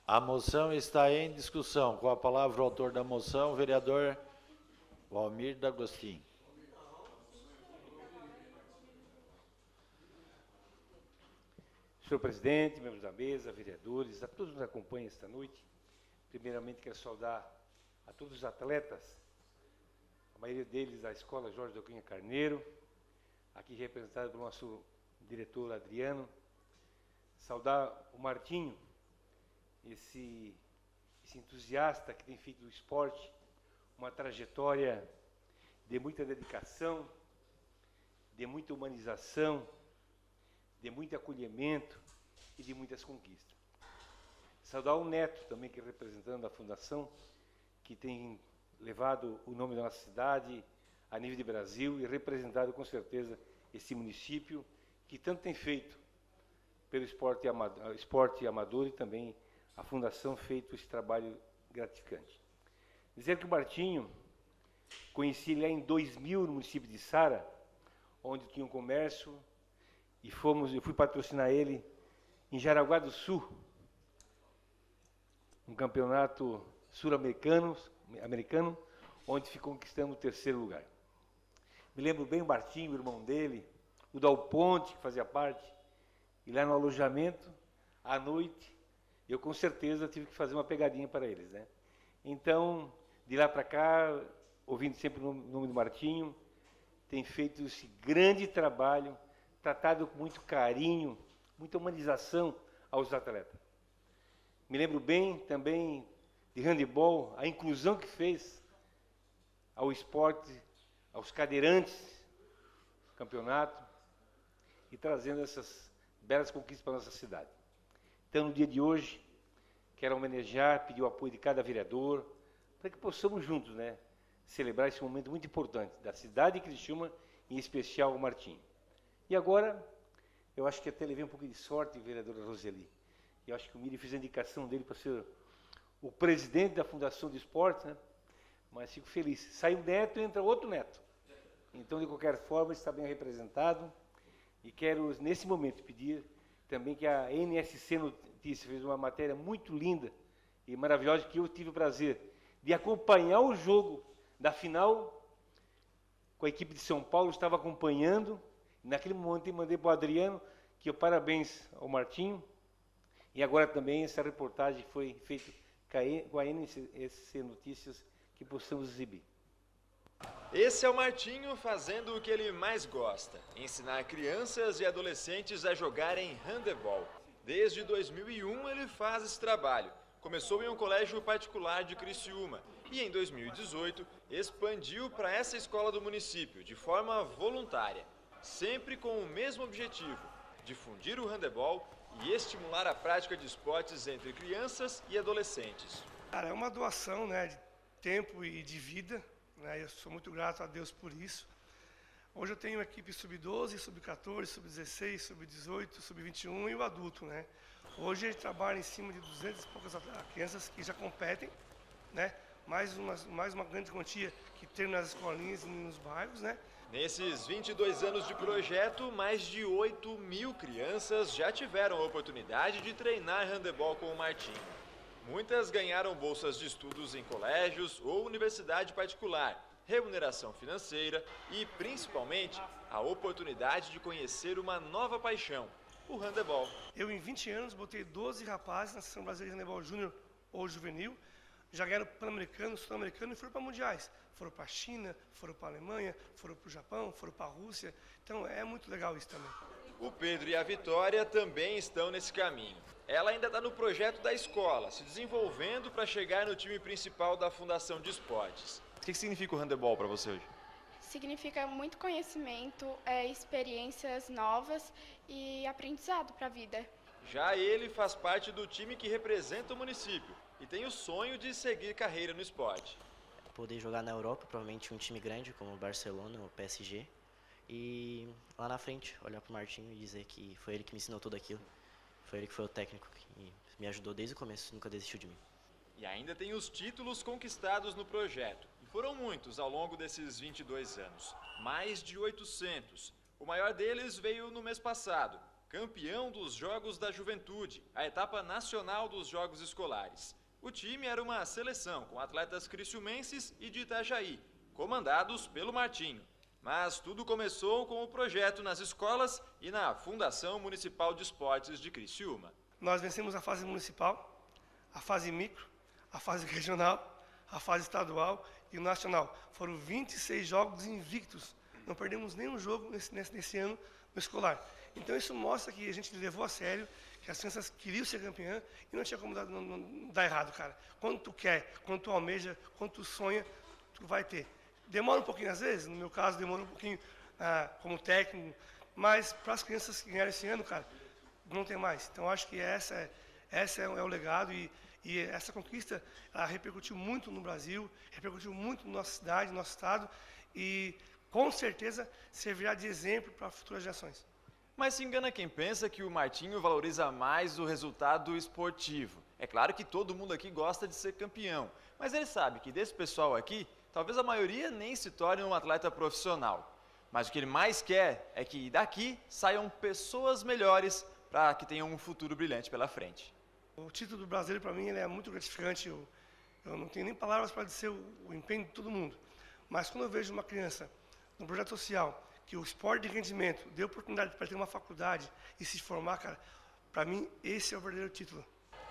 A moção está em discussão. Com a palavra o autor da moção, vereador Valmir D'Agostinho.
Senhor presidente, membros da mesa, vereadores, a todos que nos acompanham esta noite, primeiramente quero saudar a todos os atletas, a maioria deles da Escola Jorge Delcunha Carneiro, aqui representado pelo nosso diretor Adriano, saudar o Martinho, esse entusiasta que tem feito do esporte uma trajetória de muita dedicação, de muita humanização, de muito acolhimento e de muitas conquistas. Saudar o Neto também, que é representando a Fundação, que tem levado o nome da nossa cidade a nível de Brasil e representado com certeza esse município que tanto tem feito pelo esporte amador e também a Fundação feito esse trabalho gratificante. Dizer que o Martinho, conheci ele lá em 2000 no município de Sara, onde tinha um comércio, e eu fui patrocinar ele em Jaraguá do Sul, um campeonato sul-americano, onde ficou conquistando o 3º lugar. Me lembro bem o Martinho, o irmão dele, o Dal Ponte, que fazia parte, e lá no alojamento, à noite, eu com certeza tive que fazer uma pegadinha para eles, né? Então, de lá para cá, ouvindo sempre o nome do Martinho, tem feito esse grande trabalho, tratado com muito carinho, muita humanização aos atletas. Me lembro bem também de handebol, a inclusão que fez ao esporte, aos cadeirantes, campeonato, e trazendo essas belas conquistas para a nossa cidade. Então, no dia de hoje, quero homenagear, pedir o apoio de cada vereador, para que possamos juntos, né, celebrar esse momento muito importante da cidade de Criciúma, em especial o Martinho. E agora, eu acho que até levei um pouco de sorte, vereadora Roseli. Eu acho que o Miri fez a indicação dele para ser o presidente da Fundação de Esportes, né? Mas fico feliz. Sai um neto e entra outro neto. Então, de qualquer forma, está bem representado. E quero, nesse momento, pedir também que a NSC Notícias fez uma matéria muito linda e maravilhosa, que eu tive o prazer de acompanhar o jogo da final com a equipe de São Paulo, estava acompanhando. Naquele momento eu mandei para o Adriano, que eu parabéns ao Martinho. E agora também essa reportagem foi feita com a NSC Notícias, que possamos exibir.
Esse é o Martinho fazendo o que ele mais gosta, ensinar crianças e adolescentes a jogarem handebol. Desde 2001 ele faz esse trabalho. Começou em um colégio particular de Criciúma e em 2018 expandiu para essa escola do município de forma voluntária, sempre com o mesmo objetivo: difundir o handebol e estimular a prática de esportes entre crianças e adolescentes.
Cara, é uma doação, né, de tempo e de vida, né? Eu sou muito grato a Deus por isso. Hoje eu tenho uma equipe sub-12, sub-14, sub-16, sub-18, sub-21 e o adulto, né? Hoje a gente trabalha em cima de 200 e poucas crianças que já competem, né? Mais uma grande quantia que tem nas escolinhas e nos bairros, né?
Nesses 22 anos de projeto, mais de 8.000 crianças já tiveram a oportunidade de treinar handebol com o Martinho. Muitas ganharam bolsas de estudos em colégios ou universidade particular, remuneração financeira e, principalmente, a oportunidade de conhecer uma nova paixão, o handebol.
Eu, em 20 anos, botei 12 rapazes na Seleção Brasileira de Handebol Júnior ou Juvenil, já ganharam Pan-Americano, Sul-Americano e foram para mundiais. Foram para a China, foram para a Alemanha, foram para o Japão, foram para a Rússia. Então é muito legal isso também.
O Pedro e a Vitória também estão nesse caminho. Ela ainda está no projeto da escola, se desenvolvendo para chegar no time principal da Fundação de Esportes. O que significa o handebol para você hoje?
Significa muito conhecimento, experiências novas e aprendizado para a vida.
Já ele faz parte do time que representa o município e tem o sonho de seguir carreira no esporte.
Poder jogar na Europa, provavelmente um time grande como o Barcelona ou o PSG. E lá na frente, olhar para o Martinho e dizer que foi ele que me ensinou tudo aquilo. Foi ele que foi o técnico que me ajudou desde o começo, nunca desistiu de mim.
E ainda tem os títulos conquistados no projeto. E foram muitos ao longo desses 22 anos. Mais de 800. O maior deles veio no mês passado. Campeão dos Jogos da Juventude, a etapa nacional dos Jogos Escolares. O time era uma seleção com atletas criciumenses e de Itajaí, comandados pelo Martinho. Mas tudo começou com o projeto nas escolas e na Fundação Municipal de Esportes de Criciúma.
Nós vencemos a fase municipal, a fase micro, a fase regional, a fase estadual e o nacional. Foram 26 jogos invictos. Não perdemos nenhum jogo nesse ano no escolar. Então isso mostra que a gente levou a sério, que as crianças queriam ser campeã e não tinha como dar errado, cara. Quando tu quer, quando tu almeja, quando tu sonha, tu vai ter. Demora um pouquinho às vezes, no meu caso demora um pouquinho como técnico, mas para as crianças que ganharam esse ano, cara, não tem mais. Então acho que esse é o legado e E essa conquista, ela repercutiu muito no Brasil, repercutiu muito na nossa cidade, no nosso estado, e com certeza servirá de exemplo para futuras gerações.
Mas se engana quem pensa que o Martinho valoriza mais o resultado esportivo. É claro que todo mundo aqui gosta de ser campeão, mas ele sabe que desse pessoal aqui, talvez a maioria nem se torne um atleta profissional. Mas o que ele mais quer é que daqui saiam pessoas melhores para que tenham um futuro brilhante pela frente.
O título do brasileiro, para mim, ele é muito gratificante. Eu não tenho nem palavras para dizer o empenho de todo mundo. Mas quando eu vejo uma criança num projeto social, que o esporte de rendimento deu oportunidade para ter uma faculdade e se formar, cara, para mim, esse é o verdadeiro título.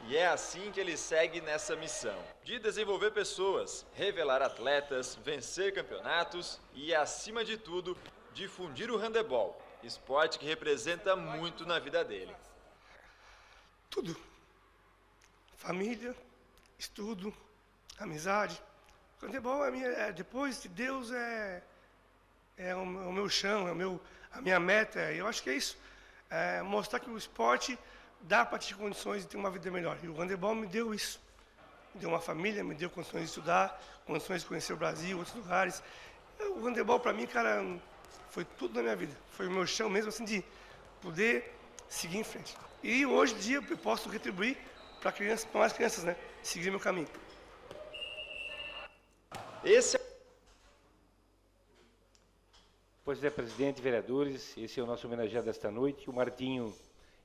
E é assim que ele segue nessa missão, de desenvolver pessoas, revelar atletas, vencer campeonatos e, acima de tudo, difundir o handebol, esporte que representa muito na vida dele.
Tudo. Família, estudo, amizade. O handebol depois de Deus é o meu chão, a minha meta. Eu acho que é isso. É mostrar que o esporte dá para ter condições de ter uma vida melhor. E o handebol me deu isso. Me deu uma família, me deu condições de estudar, condições de conhecer o Brasil, outros lugares. O handebol, para mim, cara, foi tudo na minha vida. Foi o meu chão mesmo, assim, de poder seguir em frente. E hoje em dia eu posso retribuir para mais crianças, né? Seguir meu caminho.
Pois é, presidente, vereadores, esse é o nosso homenageado desta noite. O Martinho,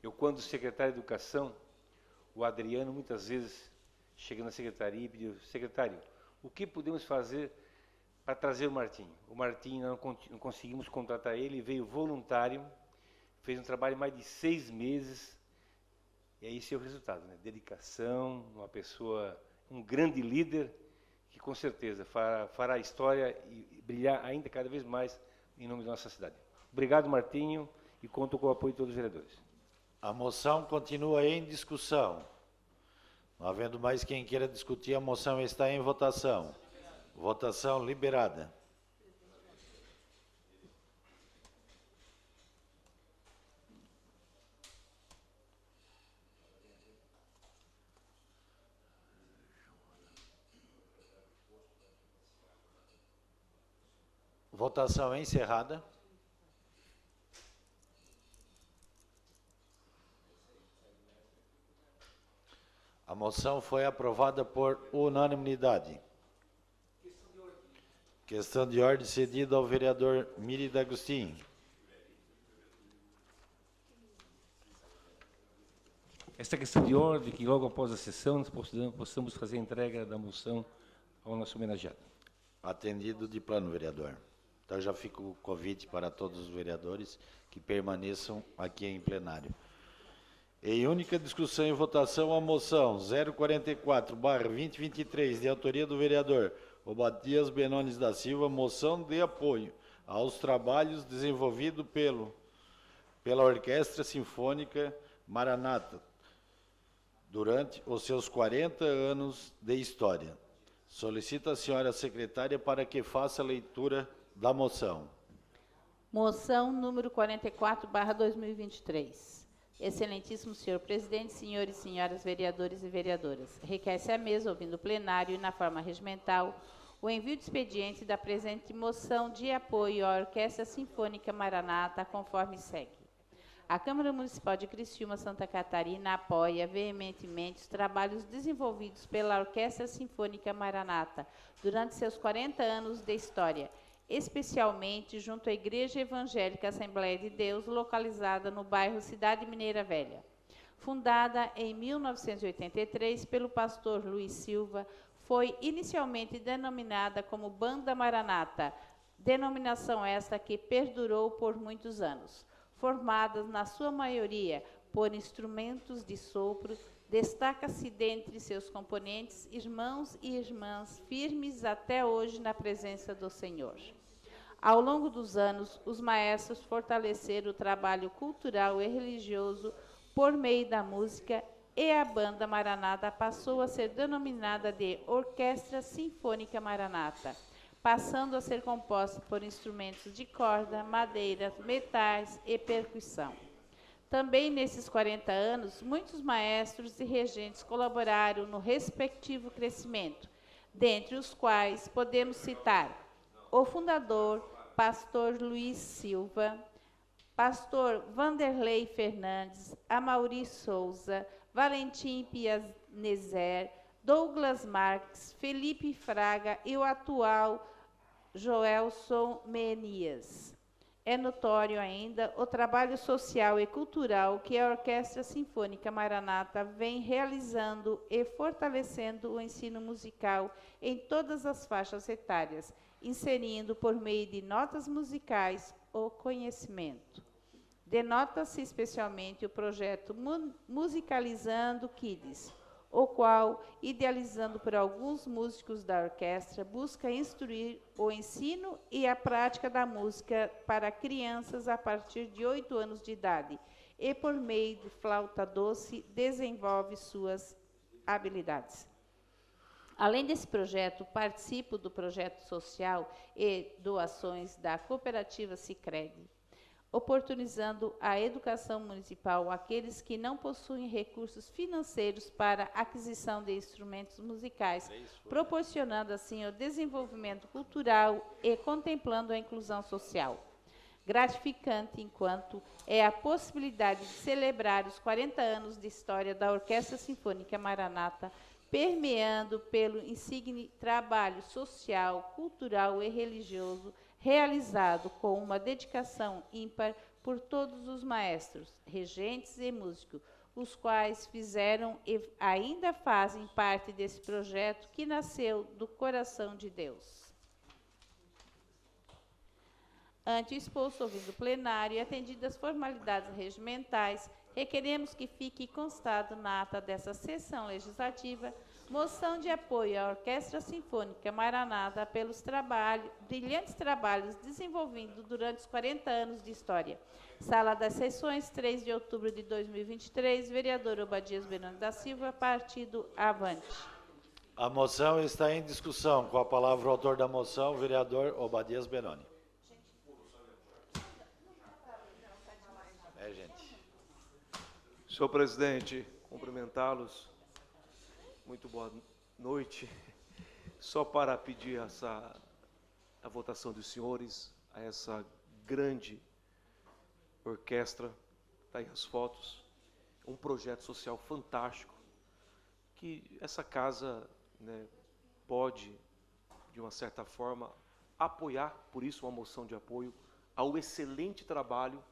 eu quando secretário de Educação, o Adriano muitas vezes chega na secretaria e pediu: secretário, o que podemos fazer para trazer o Martinho? O Martinho, não conseguimos contratar ele, veio voluntário, fez um trabalho de mais de 6 meses, e esse é o resultado, né? Dedicação, uma pessoa, um grande líder, que com certeza fará a história e brilhar ainda cada vez mais em nome da nossa cidade. Obrigado, Martinho, e conto com o apoio de todos os vereadores.
A moção continua em discussão. Não havendo mais quem queira discutir, a moção está em votação. Votação liberada. Votação encerrada. A moção foi aprovada por unanimidade. Questão de ordem cedida ao vereador Miri D'Agostinho.
Esta questão de ordem, que logo após a sessão nós possamos fazer a entrega da moção ao nosso homenageado.
Atendido de plano, vereador. Então já fica o convite para todos os vereadores que permaneçam aqui em plenário. Em única discussão e votação, a moção 044/2023, de autoria do vereador Obadias Benones da Silva, moção de apoio aos trabalhos desenvolvidos pela Orquestra Sinfônica Maranata durante os seus 40 anos de história. Solicito a senhora secretária para que faça a leitura da moção.
Moção número 44/2023. Excelentíssimo senhor presidente, senhores e senhoras vereadores e vereadoras, requer-se à mesa, ouvindo o plenário e na forma regimental, o envio de expediente da presente moção de apoio à Orquestra Sinfônica Maranata, conforme segue. A Câmara Municipal de Criciúma, Santa Catarina, apoia veementemente os trabalhos desenvolvidos pela Orquestra Sinfônica Maranata durante seus 40 anos de história, especialmente junto à Igreja Evangélica Assembleia de Deus, localizada no bairro Cidade Mineira Velha. Fundada em 1983 pelo pastor Luiz Silva, foi inicialmente denominada como Banda Maranata, denominação esta que perdurou por muitos anos. Formadas na sua maioria por instrumentos de sopro, destaca-se dentre seus componentes irmãos e irmãs firmes até hoje na presença do Senhor. Ao longo dos anos, os maestros fortaleceram o trabalho cultural e religioso por meio da música, e a Banda Maranata passou a ser denominada de Orquestra Sinfônica Maranata, passando a ser composta por instrumentos de corda, madeira, metais e percussão. Também nesses 40 anos, muitos maestros e regentes colaboraram no respectivo crescimento, dentre os quais podemos citar o fundador, pastor Luiz Silva, pastor Vanderlei Fernandes, Amaury Souza, Valentim Pianezer, Douglas Marques, Felipe Fraga e o atual Joelson Menias. É notório ainda o trabalho social e cultural que a Orquestra Sinfônica Maranata vem realizando e fortalecendo o ensino musical em todas as faixas etárias, inserindo por meio de notas musicais o conhecimento. Denota-se especialmente o projeto Musicalizando Kids, o qual, idealizando por alguns músicos da orquestra, busca instruir o ensino e a prática da música para crianças a partir de 8 anos de idade e, por meio de flauta doce, desenvolve suas habilidades. Além desse projeto, participo do projeto social e doações da cooperativa Sicredi, oportunizando a educação municipal àqueles que não possuem recursos financeiros para aquisição de instrumentos musicais, proporcionando assim o desenvolvimento cultural e contemplando a inclusão social. Gratificante enquanto é a possibilidade de celebrar os 40 anos de história da Orquestra Sinfônica Maranata, permeando pelo insigne trabalho social, cultural e religioso realizado com uma dedicação ímpar por todos os maestros, regentes e músicos, os quais fizeram e ainda fazem parte desse projeto que nasceu do coração de Deus. Ante o exposto, ouvido o plenário e atendidas as formalidades regimentais, requeremos que fique constado na ata dessa sessão legislativa moção de apoio à Orquestra Sinfônica Maranata pelos brilhantes trabalhos desenvolvidos durante os 40 anos de história. Sala das Sessões, 3 de outubro de 2023, vereador Obadias Benoni da Silva, partido Avante.
A moção está em discussão. Com a palavra o autor da moção, vereador Obadias Benoni. Gente.
Senhor presidente, cumprimentá-los. Muito boa noite. Só para pedir a votação dos senhores a essa grande orquestra, está aí as fotos, um projeto social fantástico que essa casa, né, pode, de uma certa forma, apoiar, por isso uma moção de apoio ao excelente trabalho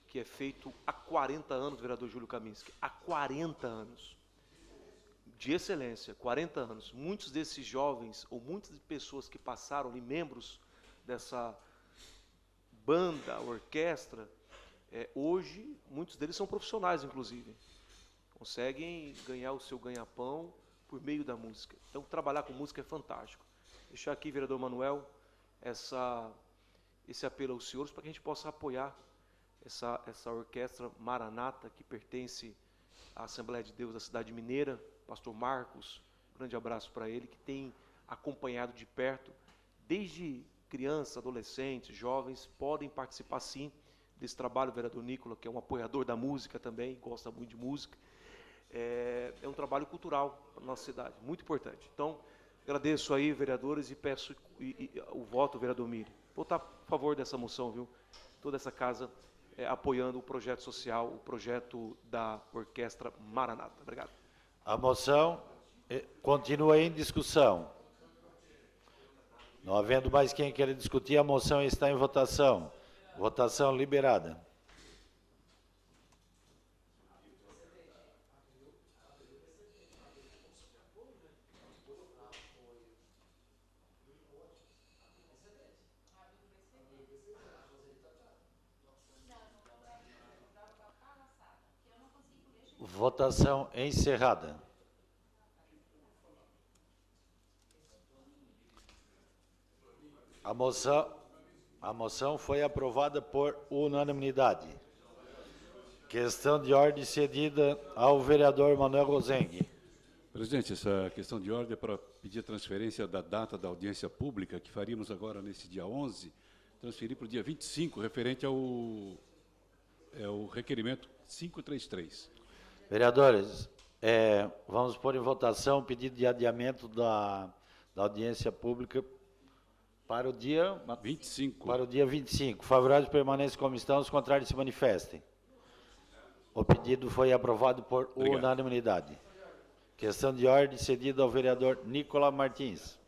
que é feito há 40 anos, vereador Júlio Kaminski, há 40 anos. De excelência, 40 anos. Muitos desses jovens, ou muitas pessoas que passaram ali, membros dessa banda, orquestra, hoje, muitos deles são profissionais, inclusive. Conseguem ganhar o seu ganha-pão por meio da música. Então, trabalhar com música é fantástico. Deixar aqui, vereador Manuel, esse apelo aos senhores para que a gente possa apoiar essa orquestra Maranata, que pertence à Assembleia de Deus da cidade mineira, pastor Marcos, grande abraço para ele, que tem acompanhado de perto, desde crianças, adolescentes, jovens, podem participar sim desse trabalho, o vereador Nicola, que é um apoiador da música também, gosta muito de música, é um trabalho cultural para a nossa cidade, muito importante. Então, agradeço aí, vereadores, e peço o voto, vereador Miri. Votar a favor dessa moção, viu? Toda essa casa apoiando o projeto social, o projeto da Orquestra Maranata. Obrigado.
A moção continua em discussão. Não havendo mais quem queira discutir, a moção está em votação. Votação liberada. Votação encerrada. A moção foi aprovada por unanimidade. Questão de ordem cedida ao vereador Manuel Rosengue.
Presidente, essa questão de ordem é para pedir a transferência da data da audiência pública, que faríamos agora nesse dia 11, transferir para o dia 25, referente ao requerimento 533.
Vereadores, vamos pôr em votação o pedido de adiamento da audiência pública para o dia
25.
Para o dia 25. Favoráveis permaneçam como estão, os contrários se manifestem. O pedido foi aprovado por unanimidade. Questão de ordem cedida ao vereador Nicolas Martins.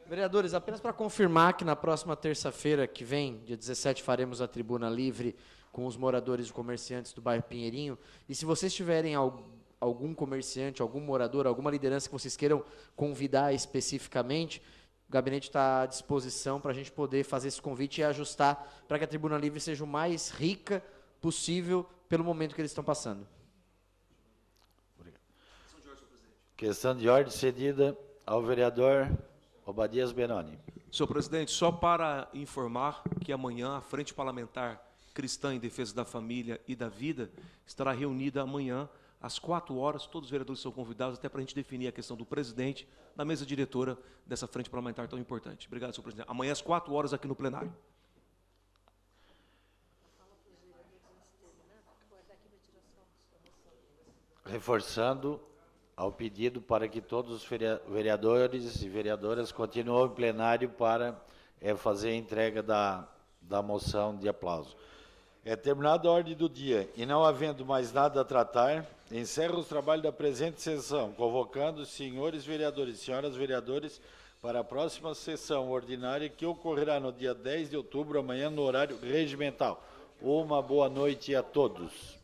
Vereadores, apenas para confirmar que na próxima terça-feira que vem, dia 17, faremos a tribuna livre com os moradores e comerciantes do bairro Pinheirinho. E se vocês tiverem algum comerciante, algum morador, alguma liderança que vocês queiram convidar especificamente, o gabinete está à disposição para a gente poder fazer esse convite e ajustar para que a tribuna livre seja o mais rica possível pelo momento que eles estão passando.
Questão de ordem cedida ao vereador Obadias Benoni.
Senhor presidente, só para informar que amanhã a Frente Parlamentar Cristã em Defesa da Família e da Vida estará reunida amanhã às 4 horas. Todos os vereadores são convidados até para a gente definir a questão do presidente da mesa diretora dessa frente parlamentar tão importante. Obrigado, senhor presidente. Amanhã às 4 horas aqui no plenário.
Reforçando ao pedido para que todos os vereadores e vereadoras continuem em plenário para fazer a entrega da moção de aplauso. Terminada a ordem do dia e não havendo mais nada a tratar, encerro os trabalhos da presente sessão, convocando os senhores vereadores e senhoras vereadores para a próxima sessão ordinária que ocorrerá no dia 10 de outubro, amanhã, no horário regimental. Uma boa noite a todos.